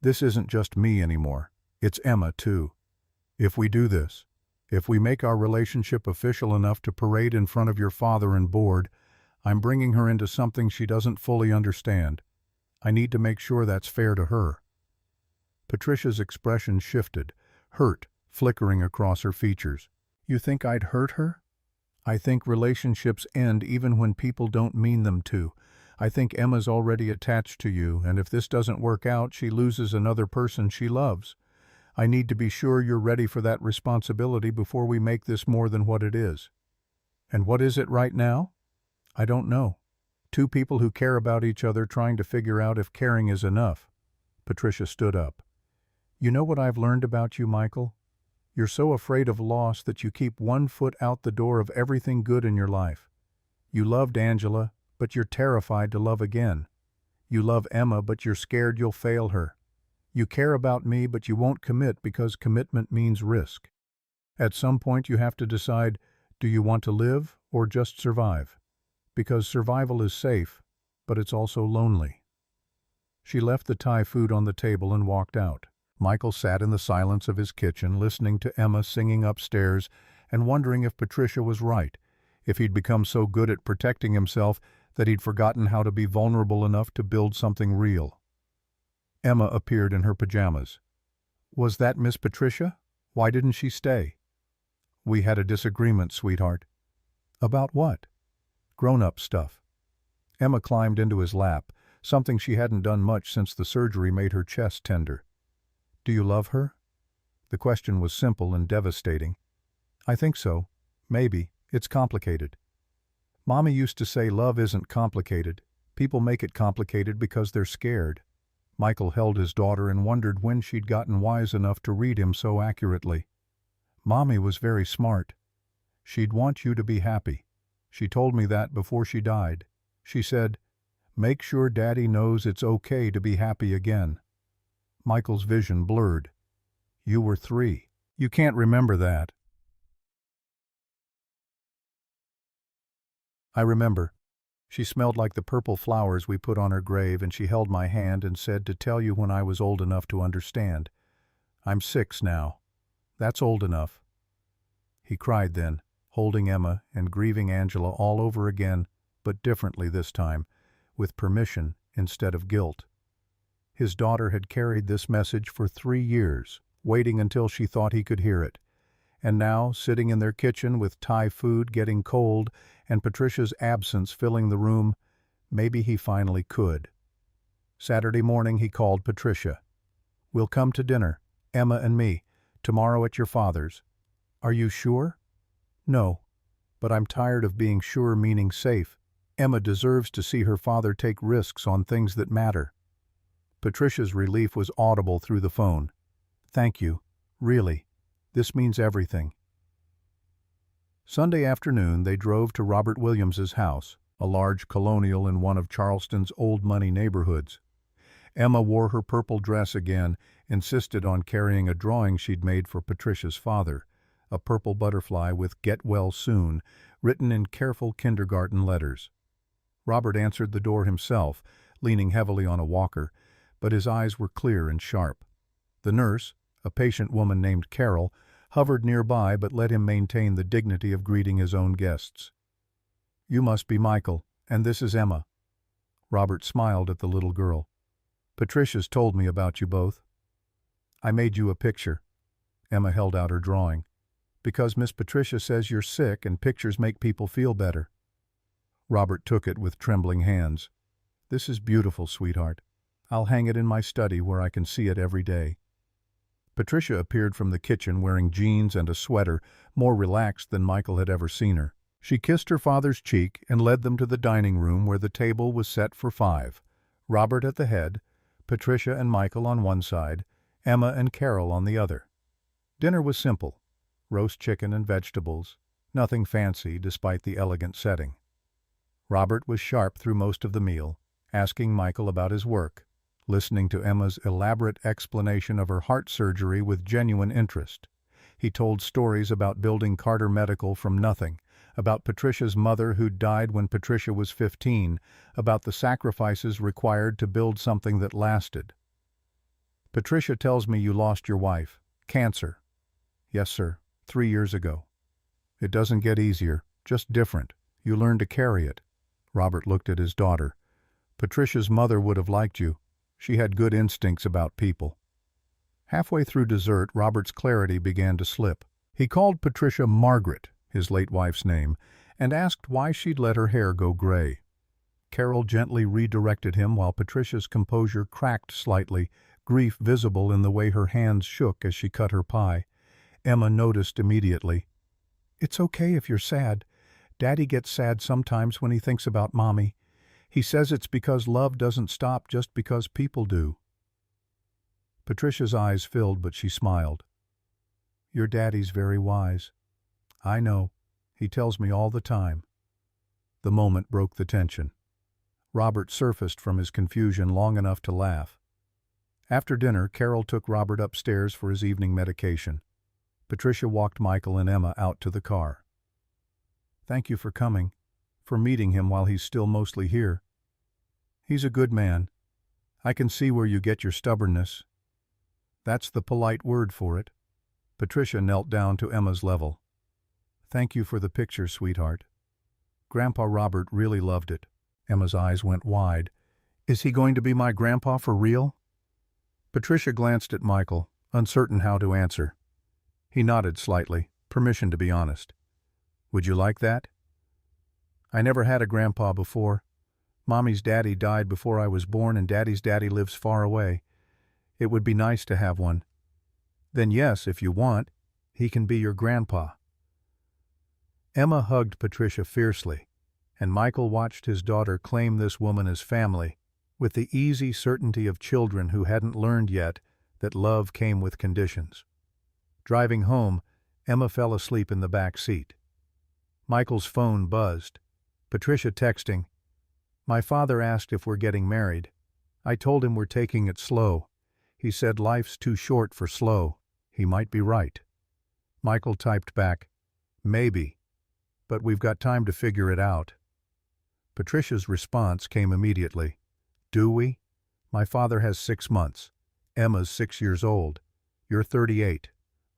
This isn't just me anymore. It's Emma, too. If we do this, if we make our relationship official enough to parade in front of your father and board, I'm bringing her into something she doesn't fully understand. I need to make sure that's fair to her." Patricia's expression shifted, hurt flickering across her features. "You think I'd hurt her?" "I think relationships end even when people don't mean them to. I think Emma's already attached to you, and if this doesn't work out, she loses another person she loves. I need to be sure you're ready for that responsibility before we make this more than what it is." "And what is it right now?" "I don't know. 2 people who care about each other trying to figure out if caring is enough." Patricia stood up. "You know what I've learned about you, Michael? You're so afraid of loss that you keep 1 foot out the door of everything good in your life. You loved Angela, but you're terrified to love again. You love Emma, but you're scared you'll fail her. You care about me, but you won't commit because commitment means risk. At some point you have to decide, do you want to live or just survive? Because survival is safe, but it's also lonely." She left the Thai food on the table and walked out. Michael sat in the silence of his kitchen, listening to Emma singing upstairs and wondering if Patricia was right, if he'd become so good at protecting himself that he'd forgotten how to be vulnerable enough to build something real. Emma appeared in her pajamas. "Was that Miss Patricia? Why didn't she stay?" "We had a disagreement, sweetheart." "About what?" "Grown-up stuff." Emma climbed into his lap, something she hadn't done much since the surgery made her chest tender. "Do you love her?" The question was simple and devastating. "I think so. Maybe. It's complicated." "Mommy used to say love isn't complicated. People make it complicated because they're scared. Michael held his daughter and wondered when she'd gotten wise enough to read him so accurately. Mommy was very smart. She'd want you to be happy. She told me that before she died. She said, "Make sure Daddy knows it's okay to be happy again." Michael's vision blurred. You were 3. You can't remember that. I remember. She smelled like the purple flowers we put on her grave, and she held my hand and said to tell you when I was old enough to understand. I'm 6 now. That's old enough. He cried then, holding Emma and grieving Angela all over again, but differently this time, with permission instead of guilt. His daughter had carried this message for 3 years, waiting until she thought he could hear it. And now, sitting in their kitchen with Thai food getting cold and Patricia's absence filling the room, maybe he finally could. Saturday morning he called Patricia. "We'll come to dinner, Emma and me, tomorrow at your father's." "Are you sure?" "No, but I'm tired of being sure meaning safe. Emma deserves to see her father take risks on things that matter." Patricia's relief was audible through the phone. "Thank you. Really. This means everything." Sunday afternoon they drove to Robert Williams's house, a large colonial in one of Charleston's old money neighborhoods. Emma wore her purple dress again, insisted on carrying a drawing she'd made for Patricia's father, a purple butterfly with "Get well soon" written in careful kindergarten letters. Robert answered the door himself, leaning heavily on a walker, but his eyes were clear and sharp. The nurse, a patient woman named Carol, hovered nearby but let him maintain the dignity of greeting his own guests. "You must be Michael, and this is Emma." Robert smiled at the little girl. "Patricia's told me about you both. I made you a picture." Emma held out her drawing. "Because Miss Patricia says you're sick and pictures make people feel better." Robert took it with trembling hands. "This is beautiful, sweetheart. I'll hang it in my study where I can see it every day." Patricia appeared from the kitchen wearing jeans and a sweater, more relaxed than Michael had ever seen her. She kissed her father's cheek and led them to the dining room where the table was set for 5. Robert at the head, Patricia and Michael on one side, Emma and Carol on the other. Dinner was simple. Roast chicken and vegetables. Nothing fancy despite the elegant setting. Robert was sharp through most of the meal, asking Michael about his work, listening to Emma's elaborate explanation of her heart surgery with genuine interest. He told stories about building Carter Medical from nothing, about Patricia's mother who died when Patricia was 15, about the sacrifices required to build something that lasted. "Patricia tells me you lost your wife. Cancer." "Yes, sir. 3 years ago." "It doesn't get easier, just different. You learn to carry it." Robert looked at his daughter. "Patricia's mother would have liked you. She had good instincts about people." Halfway through dessert, Robert's clarity began to slip. He called Patricia Margaret, his late wife's name, and asked why she'd let her hair go gray. Carol gently redirected him while Patricia's composure cracked slightly, grief visible in the way her hands shook as she cut her pie. Emma noticed immediately. "It's okay if you're sad. Daddy gets sad sometimes when he thinks about Mommy. He says it's because love doesn't stop just because people do." Patricia's eyes filled, but she smiled. "Your daddy's very wise." "I know. He tells me all the time." The moment broke the tension. Robert surfaced from his confusion long enough to laugh. After dinner, Carol took Robert upstairs for his evening medication. Patricia walked Michael and Emma out to the car. "Thank you for coming, for meeting him while he's still mostly here. He's a good man. I can see where you get your stubbornness. That's the polite word for it." Patricia knelt down to Emma's level. "Thank you for the picture, sweetheart. Grandpa Robert really loved it." Emma's eyes went wide. "Is he going to be my grandpa for real?" Patricia glanced at Michael, uncertain how to answer. He nodded slightly, permission to be honest. "Would you like that?" "I never had a grandpa before. Mommy's daddy died before I was born and Daddy's daddy lives far away. It would be nice to have one." "Then yes, if you want, he can be your grandpa." Emma hugged Patricia fiercely, and Michael watched his daughter claim this woman as family, with the easy certainty of children who hadn't learned yet that love came with conditions. Driving home, Emma fell asleep in the back seat. Michael's phone buzzed. Patricia texting, "My father asked if we're getting married. I told him we're taking it slow. He said life's too short for slow. He might be right." Michael typed back, "Maybe, but we've got time to figure it out." Patricia's response came immediately. "Do we? My father has 6 months. Emma's 6 years old. You're 38.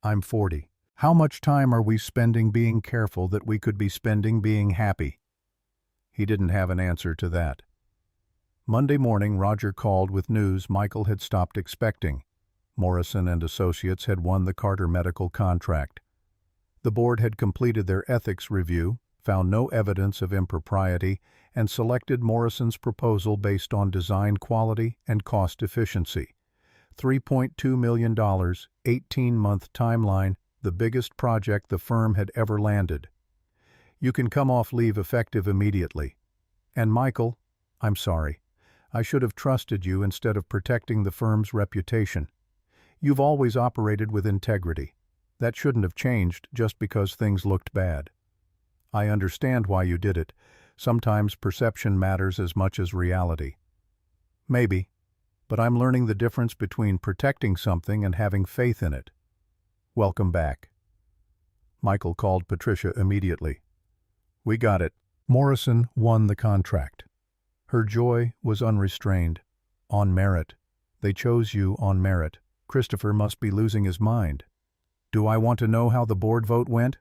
I'm 40. How much time are we spending being careful that we could be spending being happy?" He didn't have an answer to that. Monday morning, Roger called with news Michael had stopped expecting. Morrison and Associates had won the Carter medical contract. The board had completed their ethics review, found no evidence of impropriety, and selected Morrison's proposal based on design quality and cost efficiency. $3.2 million, 18-month timeline, the biggest project the firm had ever landed. "You can come off leave effective immediately. And Michael, I'm sorry. I should have trusted you instead of protecting the firm's reputation. You've always operated with integrity. That shouldn't have changed just because things looked bad. I understand why you did it. Sometimes perception matters as much as reality. Maybe, but I'm learning the difference between protecting something and having faith in it. Welcome back." Michael called Patricia immediately. "We got it. Morrison won the contract." Her joy was unrestrained. "On merit. They chose you on merit. Christopher must be losing his mind. Do I want to know how the board vote went?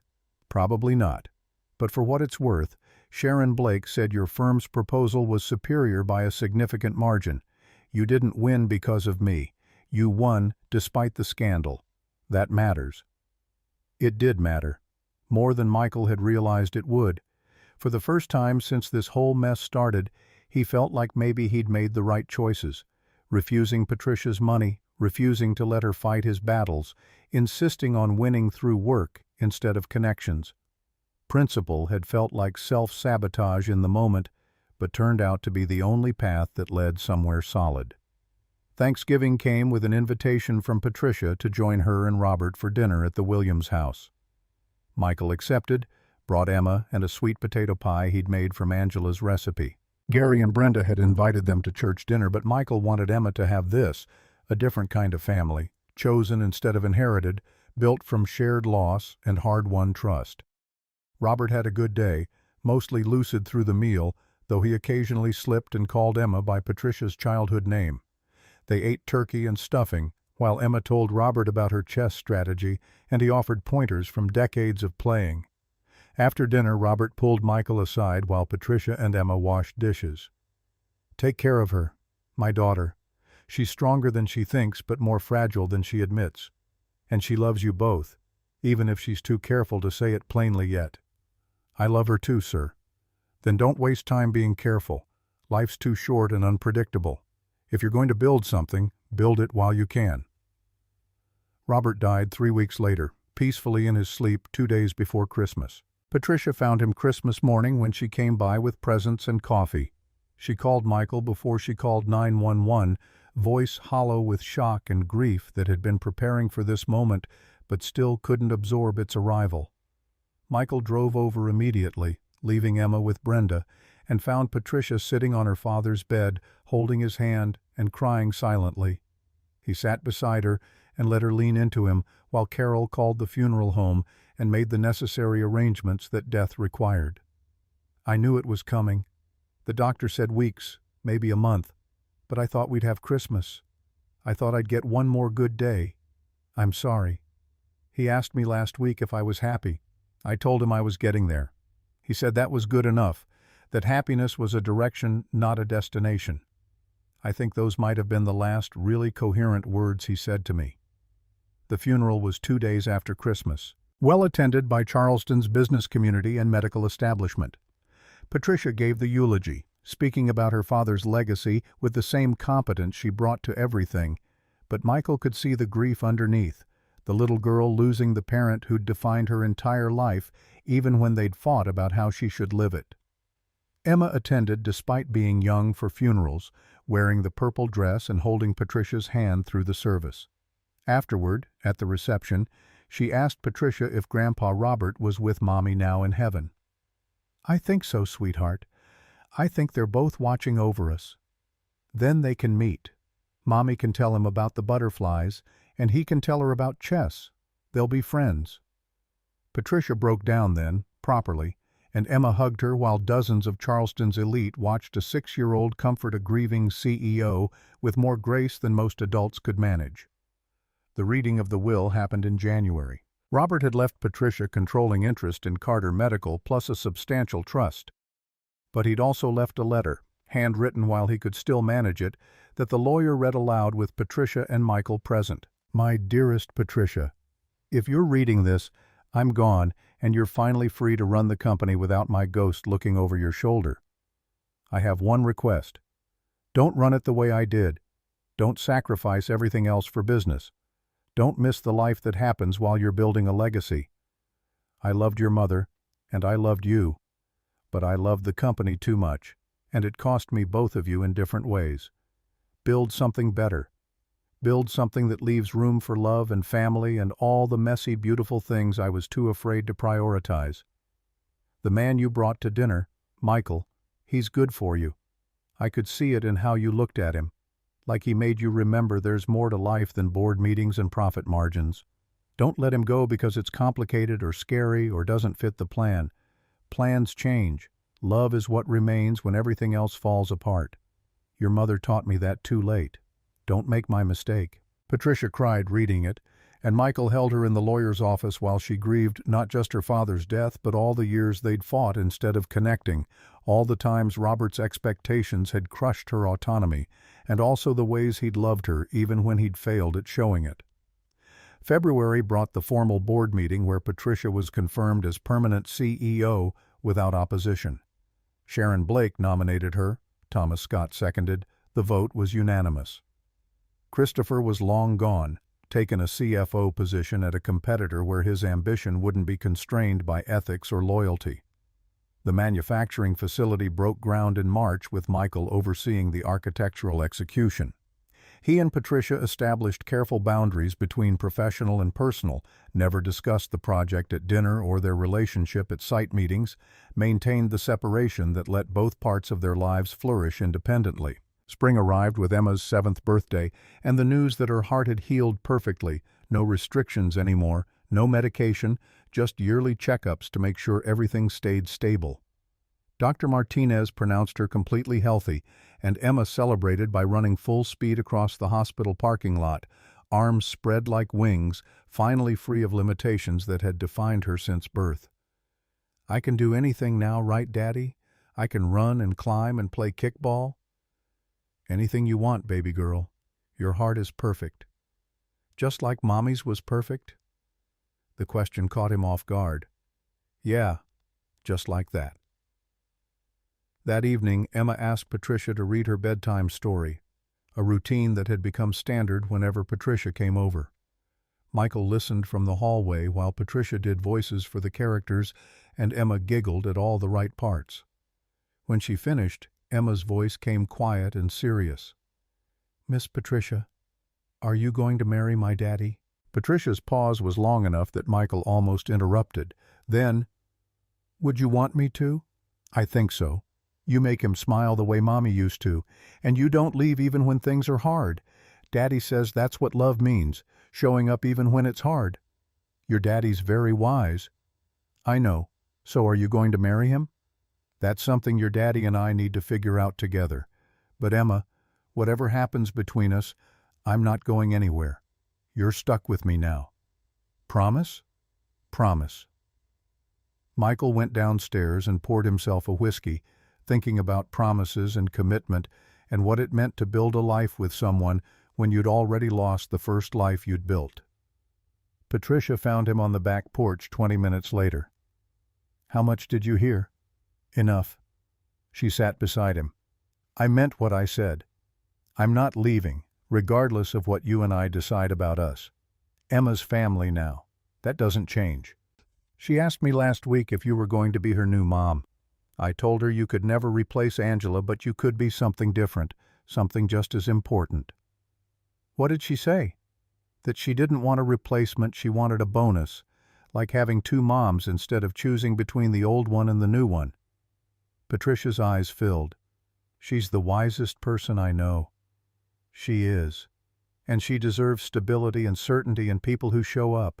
Probably not. But for what it's worth, Sharon Blake said your firm's proposal was superior by a significant margin. You didn't win because of me. You won despite the scandal. That matters." It did matter. More than Michael had realized it would. For the first time since this whole mess started, he felt like maybe he'd made the right choices. Refusing Patricia's money, refusing to let her fight his battles, insisting on winning through work instead of connections. Principle had felt like self-sabotage in the moment, but turned out to be the only path that led somewhere solid. Thanksgiving came with an invitation from Patricia to join her and Robert for dinner at the Williams house. Michael accepted, brought Emma and a sweet potato pie he'd made from Angela's recipe. Gary and Brenda had invited them to church dinner, but Michael wanted Emma to have this, a different kind of family, chosen instead of inherited, built from shared loss and hard-won trust. Robert had a good day, mostly lucid through the meal, though he occasionally slipped and called Emma by Patricia's childhood name. They ate turkey and stuffing, while Emma told Robert about her chess strategy, and he offered pointers from decades of playing. After dinner, Robert pulled Michael aside while Patricia and Emma washed dishes. "Take care of her, my daughter. She's stronger than she thinks, but more fragile than she admits. And she loves you both, even if she's too careful to say it plainly yet." "I love her too, sir." "Then don't waste time being careful. Life's too short and unpredictable. If you're going to build something, build it while you can." Robert died 3 weeks later, peacefully in his sleep 2 days before Christmas. Patricia found him Christmas morning when she came by with presents and coffee. She called Michael before she called 911, voice hollow with shock and grief that had been preparing for this moment but still couldn't absorb its arrival. Michael drove over immediately, leaving Emma with Brenda, and found Patricia sitting on her father's bed, holding his hand and crying silently. He sat beside her and let her lean into him while Carol called the funeral home and made the necessary arrangements that death required. "I knew it was coming. The doctor said weeks, maybe a month, but I thought we'd have Christmas. I thought I'd get one more good day. I'm sorry. He asked me last week if I was happy. I told him I was getting there. He said that was good enough, that happiness was a direction, not a destination. I think those might have been the last really coherent words he said to me." The funeral was 2 days after Christmas, well attended by Charleston's business community and medical establishment. Patricia gave the eulogy, speaking about her father's legacy with the same competence she brought to everything, but Michael could see the grief underneath, the little girl losing the parent who'd defined her entire life, even when they'd fought about how she should live it. Emma attended despite being young for funerals, wearing the purple dress and holding Patricia's hand through the service. Afterward, at the reception, she asked Patricia if Grandpa Robert was with Mommy now in heaven. "I think so, sweetheart. I think they're both watching over us. Then they can meet. Mommy can tell him about the butterflies, and he can tell her about chess. They'll be friends." Patricia broke down then, properly, and Emma hugged her while dozens of Charleston's elite watched a 6-year-old comfort a grieving CEO with more grace than most adults could manage. The reading of the will happened in January. Robert had left Patricia controlling interest in Carter Medical plus a substantial trust. But he'd also left a letter, handwritten while he could still manage it, that the lawyer read aloud with Patricia and Michael present. "My dearest Patricia, if you're reading this, I'm gone, and you're finally free to run the company without my ghost looking over your shoulder. I have one request. Don't run it the way I did. Don't sacrifice everything else for business. Don't miss the life that happens while you're building a legacy. I loved your mother, and I loved you, but I loved the company too much, and it cost me both of you in different ways. Build something better. Build something that leaves room for love and family and all the messy, beautiful things I was too afraid to prioritize. The man you brought to dinner, Michael, he's good for you. I could see it in how you looked at him, like he made you remember there's more to life than board meetings and profit margins. Don't let him go because it's complicated or scary or doesn't fit the plan. Plans change. Love is what remains when everything else falls apart. Your mother taught me that too late. Don't make my mistake." Patricia cried reading it, and Michael held her in the lawyer's office while she grieved not just her father's death but all the years they'd fought instead of connecting, all the times Robert's expectations had crushed her autonomy, and also the ways he'd loved her even when he'd failed at showing it. February brought the formal board meeting where Patricia was confirmed as permanent CEO without opposition. Sharon Blake nominated her, Thomas Scott seconded, the vote was unanimous. Christopher was long gone, taken a CFO position at a competitor where his ambition wouldn't be constrained by ethics or loyalty. The manufacturing facility broke ground in March with Michael overseeing the architectural execution. He and Patricia established careful boundaries between professional and personal, never discussed the project at dinner or their relationship at site meetings, maintained the separation that let both parts of their lives flourish independently. Spring arrived with Emma's 7th birthday, and the news that her heart had healed perfectly, no restrictions anymore, no medication, just yearly checkups to make sure everything stayed stable. Dr. Martinez pronounced her completely healthy, and Emma celebrated by running full speed across the hospital parking lot, arms spread like wings, finally free of limitations that had defined her since birth. "I can do anything now, right, Daddy? I can run and climb and play kickball?" "Anything you want, baby girl. Your heart is perfect." "Just like Mommy's was perfect?" The question caught him off guard. "Yeah, just like that." That evening, Emma asked Patricia to read her bedtime story, a routine that had become standard whenever Patricia came over. Michael listened from the hallway while Patricia did voices for the characters, and Emma giggled at all the right parts. When she finished, Emma's voice came quiet and serious. "Miss Patricia, are you going to marry my daddy?" Patricia's pause was long enough that Michael almost interrupted. Then, "Would you want me to?" "I think so. You make him smile the way Mommy used to, and you don't leave even when things are hard. Daddy says that's what love means, showing up even when it's hard. Your daddy's very wise." "I know. So are you going to marry him?" "That's something your daddy and I need to figure out together. But Emma, whatever happens between us, I'm not going anywhere. You're stuck with me now. Promise?" "Promise." Michael went downstairs and poured himself a whiskey, thinking about promises and commitment and what it meant to build a life with someone when you'd already lost the first life you'd built. Patricia found him on the back porch 20 minutes later. "How much did you hear?" "Enough." She sat beside him. "I meant what I said. I'm not leaving, regardless of what you and I decide about us. Emma's family now. That doesn't change. She asked me last week if you were going to be her new mom. I told her you could never replace Angela, but you could be something different, something just as important. What did she say? That she didn't want a replacement, she wanted a bonus, like having two moms instead of choosing between the old one and the new one. Patricia's eyes filled. She's the wisest person I know. She is. And she deserves stability and certainty and people who show up.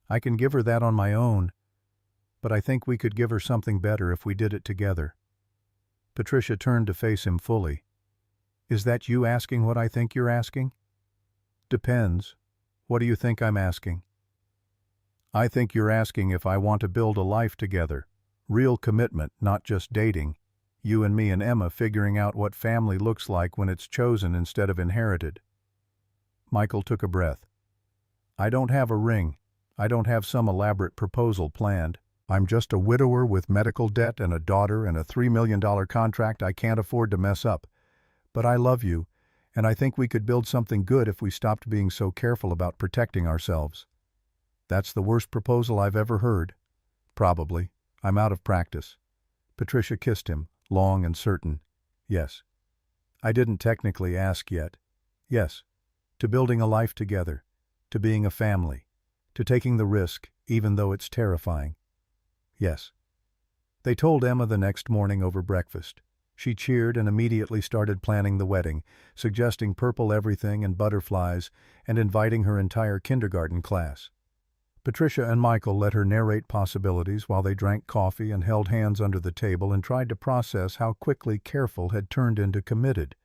I can give her that on my own, but I think we could give her something better if we did it together. Patricia turned to face him fully. Is that you asking what I think you're asking? Depends. What do you think I'm asking? I think you're asking if I want to build a life together. Real commitment, not just dating. You and me and Emma figuring out what family looks like when it's chosen instead of inherited. Michael took a breath. I don't have a ring. I don't have some elaborate proposal planned. I'm just a widower with medical debt and a daughter and a $3 million contract I can't afford to mess up. But I love you, and I think we could build something good if we stopped being so careful about protecting ourselves. That's the worst proposal I've ever heard. Probably. I'm out of practice. Patricia kissed him, long and certain. Yes. I didn't technically ask yet. Yes. To building a life together. To being a family. To taking the risk, even though it's terrifying. Yes. They told Emma the next morning over breakfast. She cheered and immediately started planning the wedding, suggesting purple everything and butterflies, and inviting her entire kindergarten class. Patricia and Michael let her narrate possibilities while they drank coffee and held hands under the table and tried to process how quickly careful had turned into committed.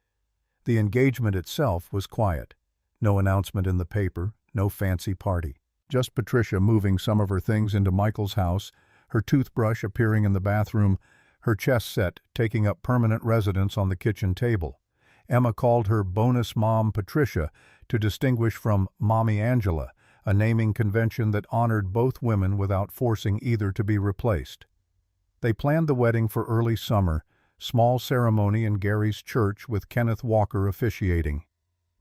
The engagement itself was quiet. No announcement in the paper, no fancy party. Just Patricia moving some of her things into Michael's house, her toothbrush appearing in the bathroom, her chess set taking up permanent residence on the kitchen table. Emma called her bonus mom Patricia to distinguish from Mommy Angela, a naming convention that honored both women without forcing either to be replaced. They planned the wedding for early summer, small ceremony in Gary's church with Kenneth Walker officiating.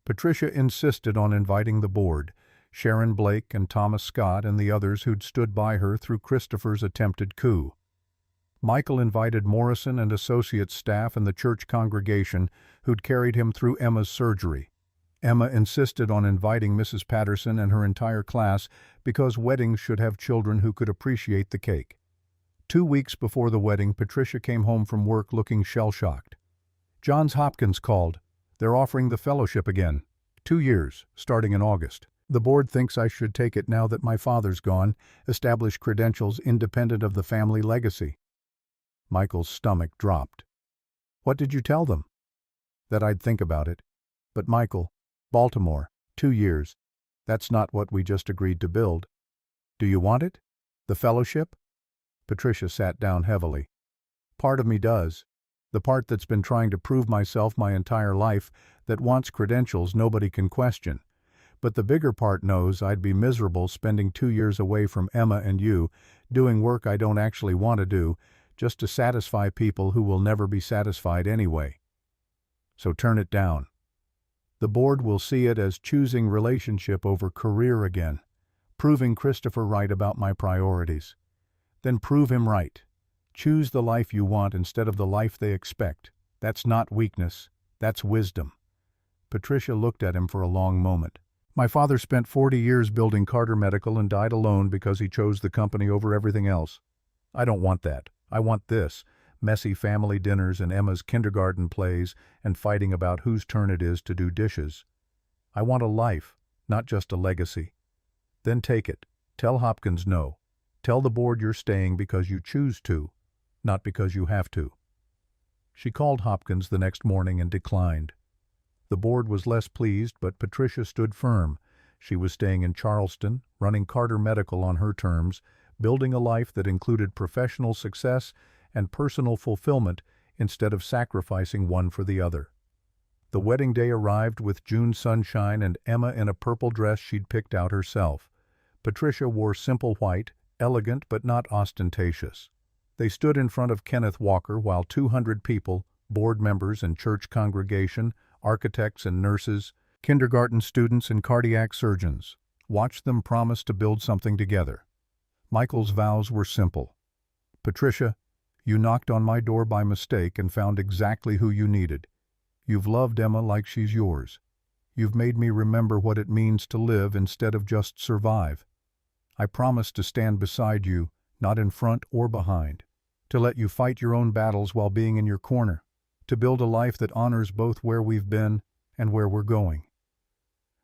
Patricia insisted on inviting the board, Sharon Blake and Thomas Scott and the others who'd stood by her through Christopher's attempted coup. Michael invited Morrison and associate staff and the church congregation who'd carried him through Emma's surgery. Emma insisted on inviting Mrs. Patterson and her entire class because weddings should have children who could appreciate the cake. 2 weeks before the wedding, Patricia came home from work looking shell-shocked. Johns Hopkins called. They're offering the fellowship again. 2 years, starting in August. The board thinks I should take it now that my father's gone, establish credentials independent of the family legacy. Michael's stomach dropped. What did you tell them? That I'd think about it. But Michael, Baltimore, 2 years. That's not what we just agreed to build. Do you want it? The fellowship? Patricia sat down heavily. Part of me does. The part that's been trying to prove myself my entire life, that wants credentials nobody can question. But the bigger part knows I'd be miserable spending 2 years away from Emma and you, doing work I don't actually want to do, just to satisfy people who will never be satisfied anyway. So turn it down. The board will see it as choosing relationship over career again, proving Christopher right about my priorities. Then prove him right. Choose the life you want instead of the life they expect. That's not weakness, that's wisdom. Patricia looked at him for a long moment. My father spent 40 years building Carter Medical and died alone because he chose the company over everything else. I don't want that. I want this. Messy family dinners and Emma's kindergarten plays and fighting about whose turn it is to do dishes. I want a life, not just a legacy. Then take it. Tell Hopkins no. Tell the board you're staying because you choose to, not because you have to. She called Hopkins the next morning and declined. The board was less pleased, but Patricia stood firm. She was staying in Charleston, running Carter Medical on her terms, building a life that included professional success and personal fulfillment instead of sacrificing one for the other. The wedding day arrived with June sunshine and Emma in a purple dress she'd picked out herself. Patricia wore simple white, elegant but not ostentatious. They stood in front of Kenneth Walker while 200 people, board members and church congregation, architects and nurses, kindergarten students and cardiac surgeons, watched them promise to build something together. Michael's vows were simple. Patricia, You knocked on my door by mistake and found exactly who you needed. You've loved Emma like she's yours. You've made me remember what it means to live instead of just survive. I promise to stand beside you, not in front or behind, to let you fight your own battles while being in your corner, to build a life that honors both where we've been and where we're going."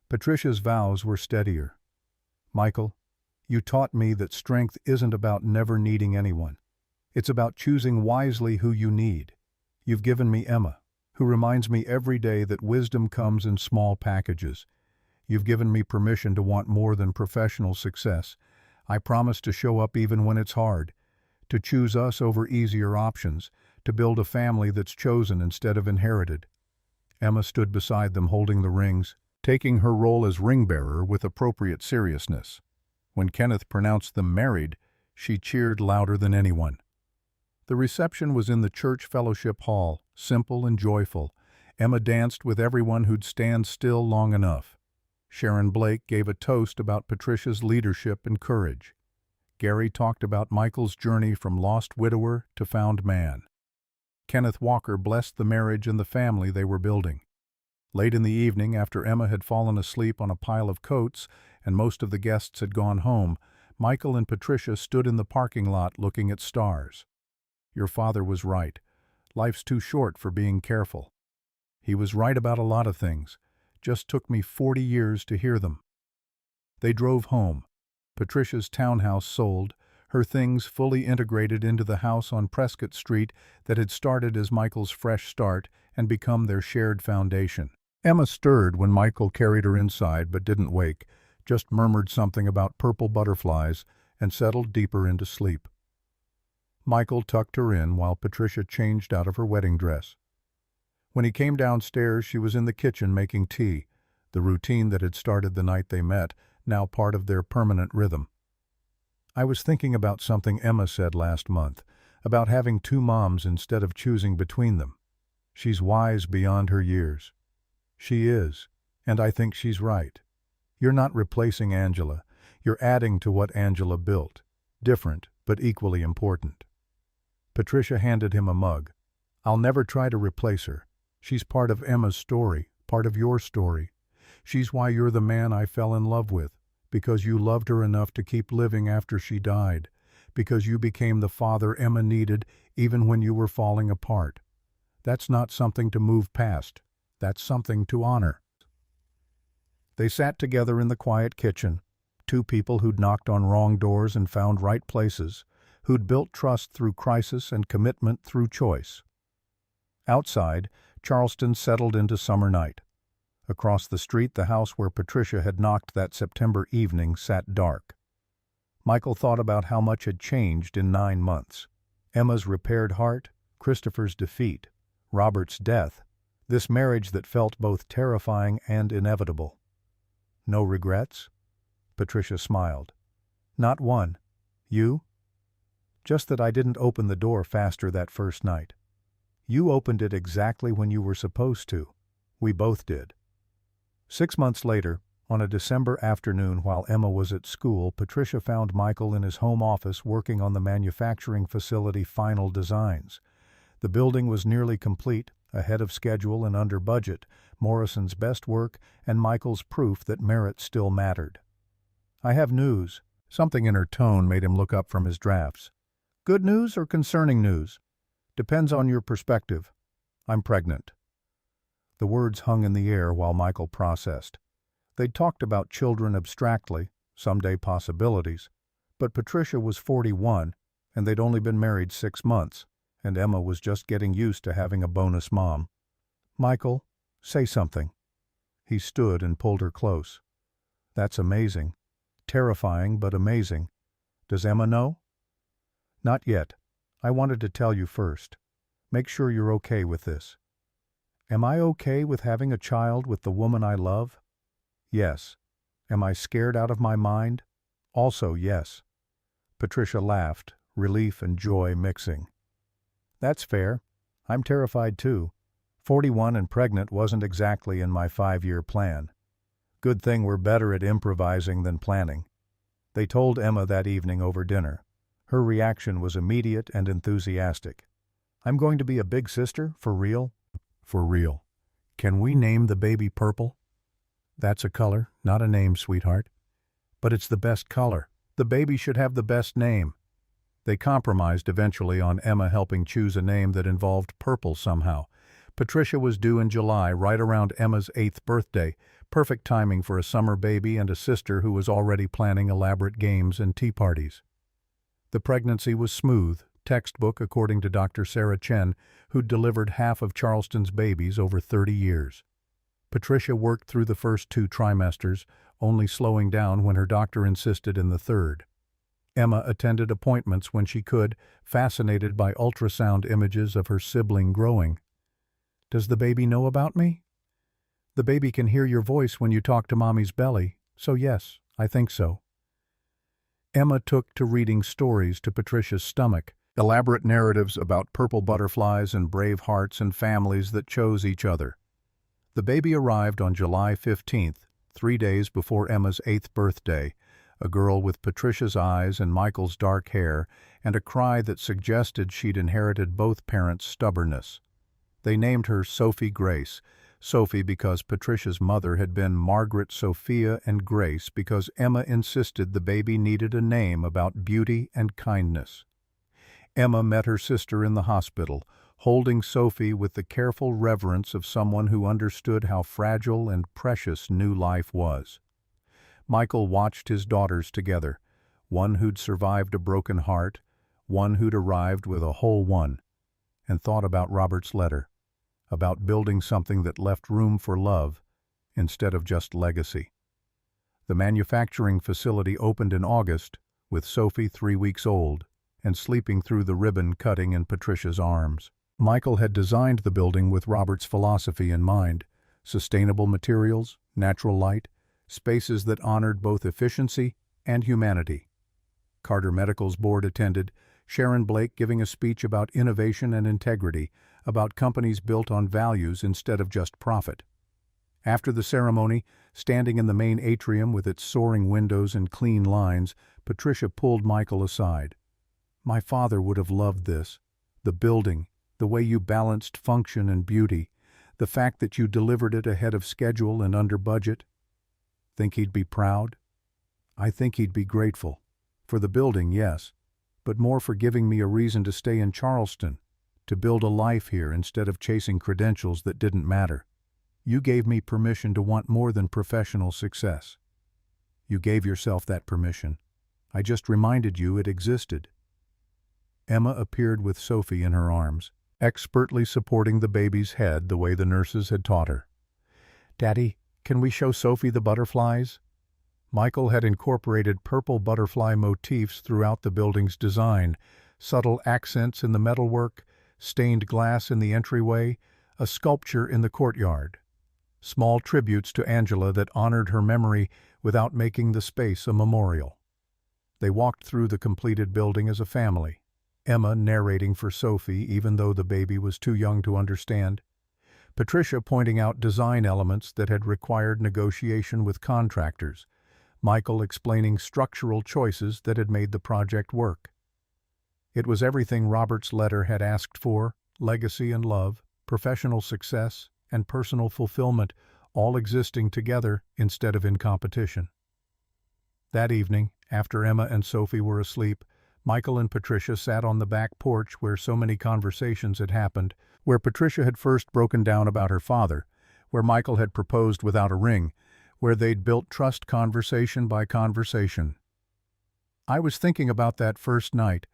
Patricia's vows were steadier. "Michael, you taught me that strength isn't about never needing anyone. It's about choosing wisely who you need. You've given me Emma, who reminds me every day that wisdom comes in small packages. You've given me permission to want more than professional success. I promise to show up even when it's hard, to choose us over easier options, to build a family that's chosen instead of inherited." Emma stood beside them holding the rings, taking her role as ring-bearer with appropriate seriousness. When Kenneth pronounced them married, she cheered louder than anyone. The reception was in the church fellowship hall, simple and joyful. Emma danced with everyone who'd stand still long enough. Sharon Blake gave a toast about Patricia's leadership and courage. Gary talked about Michael's journey from lost widower to found man. Kenneth Walker blessed the marriage and the family they were building. Late in the evening, after Emma had fallen asleep on a pile of coats and most of the guests had gone home, Michael and Patricia stood in the parking lot looking at stars. "Your father was right. Life's too short for being careful. He was right about a lot of things. Just took me 40 years to hear them." They drove home. Patricia's townhouse sold, her things fully integrated into the house on Prescott Street that had started as Michael's fresh start and become their shared foundation. Emma stirred when Michael carried her inside but didn't wake, just murmured something about purple butterflies and settled deeper into sleep. Michael tucked her in while Patricia changed out of her wedding dress. When he came downstairs, she was in the kitchen making tea, the routine that had started the night they met, now part of their permanent rhythm. "I was thinking about something Emma said last month, about having two moms instead of choosing between them. She's wise beyond her years." "She is, and I think she's right. You're not replacing Angela, you're adding to what Angela built. Different, but equally important." Patricia handed him a mug. "I'll never try to replace her. She's part of Emma's story, part of your story. She's why you're the man I fell in love with, because you loved her enough to keep living after she died, because you became the father Emma needed even when you were falling apart. That's not something to move past. That's something to honor." They sat together in the quiet kitchen, two people who'd knocked on wrong doors and found right places, who'd built trust through crisis and commitment through choice. Outside, Charleston settled into summer night. Across the street, the house where Patricia had knocked that September evening sat dark. Michael thought about how much had changed in 9 months. Emma's repaired heart, Christopher's defeat, Robert's death, this marriage that felt both terrifying and inevitable. "No regrets?" Patricia smiled. "Not one. You?" "Just that I didn't open the door faster that first night. You opened it exactly when you were supposed to. We both did." 6 months later, on a December afternoon while Emma was at school, Patricia found Michael in his home office working on the manufacturing facility final designs. The building was nearly complete, ahead of schedule and under budget, Morrison's best work and Michael's proof that merit still mattered. "I have news." Something in her tone made him look up from his drafts. "Good news or concerning news? Depends on your perspective. I'm pregnant." The words hung in the air while Michael processed. They'd talked about children abstractly, someday possibilities, but Patricia was 41, and they'd only been married 6 months, and Emma was just getting used to having a bonus mom. "Michael, say something." He stood and pulled her close. "That's amazing. Terrifying, but amazing. Does Emma know?" "Not yet. I wanted to tell you first. Make sure you're okay with this." "Am I okay with having a child with the woman I love?" "Yes." "Am I scared out of my mind?" "Also yes." Patricia laughed, relief and joy mixing. "That's fair. I'm terrified too. 41 and pregnant wasn't exactly in my 5-year plan. Good thing we're better at improvising than planning." They told Emma that evening over dinner. Her reaction was immediate and enthusiastic. "I'm going to be a big sister? For real?" "For real. Can we name the baby Purple?" "That's a color, not a name, sweetheart." "But it's the best color. The baby should have the best name." They compromised eventually on Emma helping choose a name that involved purple somehow. Patricia was due in July, right around Emma's 8th birthday, perfect timing for a summer baby and a sister who was already planning elaborate games and tea parties. The pregnancy was smooth, textbook according to Dr. Sarah Chen, who'd delivered half of Charleston's babies over 30 years. Patricia worked through the first 2 trimesters, only slowing down when her doctor insisted in the third. Emma attended appointments when she could, fascinated by ultrasound images of her sibling growing. "Does the baby know about me?" "The baby can hear your voice when you talk to Mommy's belly, so yes, I think so." Emma took to reading stories to Patricia's stomach, elaborate narratives about purple butterflies and brave hearts and families that chose each other. The baby arrived on July 15th, 3 days before Emma's 8th birthday, a girl with Patricia's eyes and Michael's dark hair, and a cry that suggested she'd inherited both parents' stubbornness. They named her Sophie Grace, Sophie because Patricia's mother had been Margaret Sophia, and Grace because Emma insisted the baby needed a name about beauty and kindness. Emma met her sister in the hospital, holding Sophie with the careful reverence of someone who understood how fragile and precious new life was. Michael watched his daughters together, one who'd survived a broken heart, one who'd arrived with a whole one, and thought about Robert's letter, about building something that left room for love instead of just legacy. The manufacturing facility opened in August, with Sophie 3 weeks old and sleeping through the ribbon cutting in Patricia's arms. Michael had designed the building with Robert's philosophy in mind: sustainable materials, natural light, spaces that honored both efficiency and humanity. Carter Medical's board attended, Sharon Blake giving a speech about innovation and integrity, about companies built on values instead of just profit. After the ceremony, standing in the main atrium with its soaring windows and clean lines, Patricia pulled Michael aside. "My father would have loved this. The building, the way you balanced function and beauty, the fact that you delivered it ahead of schedule and under budget. Think he'd be proud?" "I think he'd be grateful. For the building, yes, but more for giving me a reason to stay in Charleston, to build a life here instead of chasing credentials that didn't matter. You gave me permission to want more than professional success." "You gave yourself that permission. I just reminded you it existed." Emma appeared with Sophie in her arms, expertly supporting the baby's head the way the nurses had taught her. "Daddy, can we show Sophie the butterflies?" Michael had incorporated purple butterfly motifs throughout the building's design, subtle accents in the metalwork, stained glass in the entryway, a sculpture in the courtyard. Small tributes to Angela that honored her memory without making the space a memorial. They walked through the completed building as a family, Emma narrating for Sophie even though the baby was too young to understand, Patricia pointing out design elements that had required negotiation with contractors, Michael explaining structural choices that had made the project work. It was everything Robert's letter had asked for: legacy and love, professional success, and personal fulfillment, all existing together instead of in competition. That evening, after Emma and Sophie were asleep, Michael and Patricia sat on the back porch where so many conversations had happened, where Patricia had first broken down about her father, where Michael had proposed without a ring, where they'd built trust conversation by conversation. "I was thinking about that first night,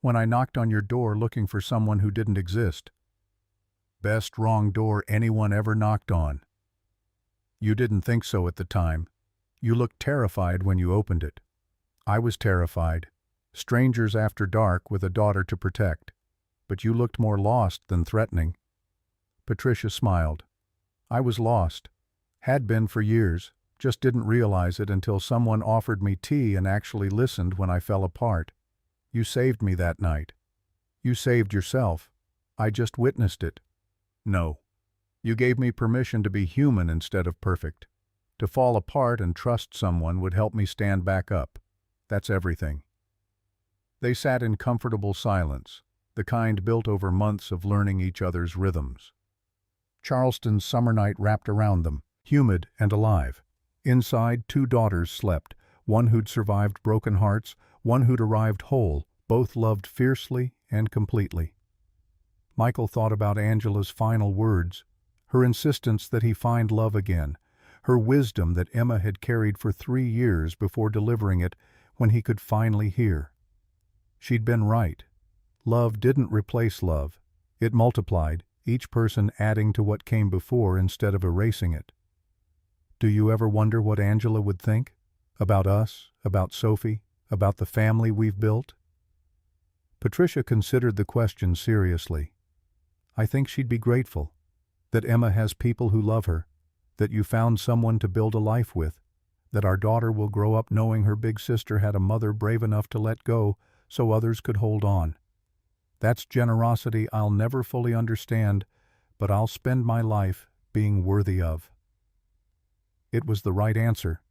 when I knocked on your door looking for someone who didn't exist. Best wrong door anyone ever knocked on. You didn't think so at the time. You looked terrified when you opened it. I was terrified. Strangers after dark with a daughter to protect. But you looked more lost than threatening." Patricia smiled. "I was lost. Had been for years, just didn't realize it until someone offered me tea and actually listened when I fell apart. You saved me that night. You saved yourself. I just witnessed it. No. You gave me permission to be human instead of perfect. To fall apart and trust someone would help me stand back up. That's everything." They sat in comfortable silence, the kind built over months of learning each other's rhythms. Charleston's summer night wrapped around them, humid and alive. Inside, 2 daughters slept, one who'd survived broken hearts, one who'd arrived whole, both loved fiercely and completely. Michael thought about Angela's final words, her insistence that he find love again, her wisdom that Emma had carried for 3 years before delivering it when he could finally hear. She'd been right. Love didn't replace love. It multiplied, each person adding to what came before instead of erasing it. Do you ever wonder what Angela would think? About us, about Sophie, about the family we've built? Patricia considered the question seriously. I think she'd be grateful that Emma has people who love her, that you found someone to build a life with, that our daughter will grow up knowing her big sister had a mother brave enough to let go so others could hold on. That's generosity I'll never fully understand, but I'll spend my life being worthy of. It was the right answer,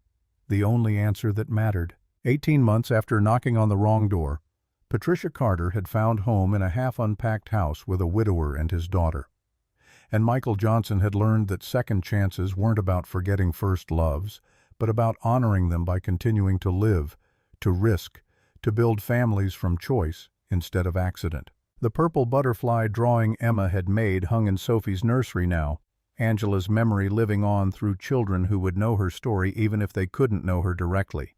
the only answer that mattered. 18 months after knocking on the wrong door, Patricia Carter had found home in a half-unpacked house with a widower and his daughter. And Michael Johnson had learned that second chances weren't about forgetting first loves, but about honoring them by continuing to live, to risk, to build families from choice instead of accident. The purple butterfly drawing Emma had made hung in Sophie's nursery now, Angela's memory living on through children who would know her story even if they couldn't know her directly.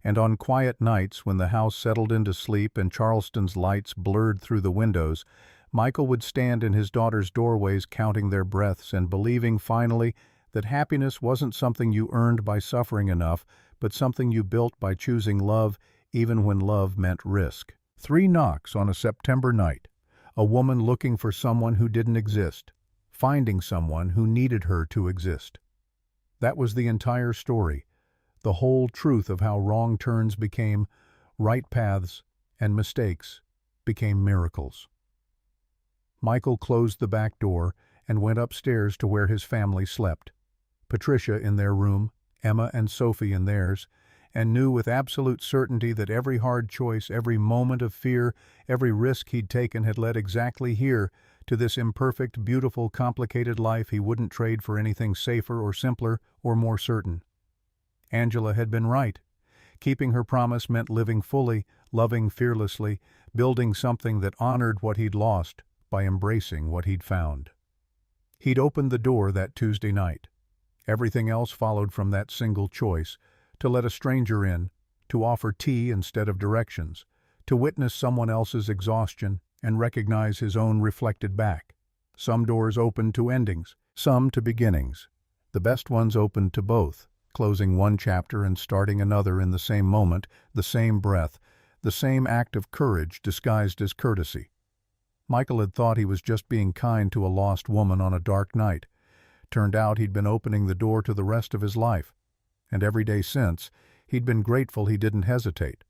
And on quiet nights when the house settled into sleep and Charleston's lights blurred through the windows, Michael would stand in his daughter's doorways counting their breaths and believing finally that happiness wasn't something you earned by suffering enough, but something you built by choosing love even when love meant risk. 3 knocks on a September night, a woman looking for someone who didn't exist, finding someone who needed her to exist. That was the entire story, the whole truth of how wrong turns became right paths and mistakes became miracles. Michael closed the back door and went upstairs to where his family slept, Patricia in their room, Emma and Sophie in theirs, and knew with absolute certainty that every hard choice, every moment of fear, every risk he'd taken had led exactly here, to this imperfect, beautiful, complicated life he wouldn't trade for anything safer or simpler or more certain. Angela had been right. Keeping her promise meant living fully, loving fearlessly, building something that honored what he'd lost by embracing what he'd found. He'd opened the door that Tuesday night. Everything else followed from that single choice, to let a stranger in, to offer tea instead of directions, to witness someone else's exhaustion and recognize his own reflected back. Some doors opened to endings, some to beginnings. The best ones opened to both, closing one chapter and starting another in the same moment, the same breath, the same act of courage disguised as courtesy. Michael had thought he was just being kind to a lost woman on a dark night. Turned out he'd been opening the door to the rest of his life. And every day since, he'd been grateful he didn't hesitate,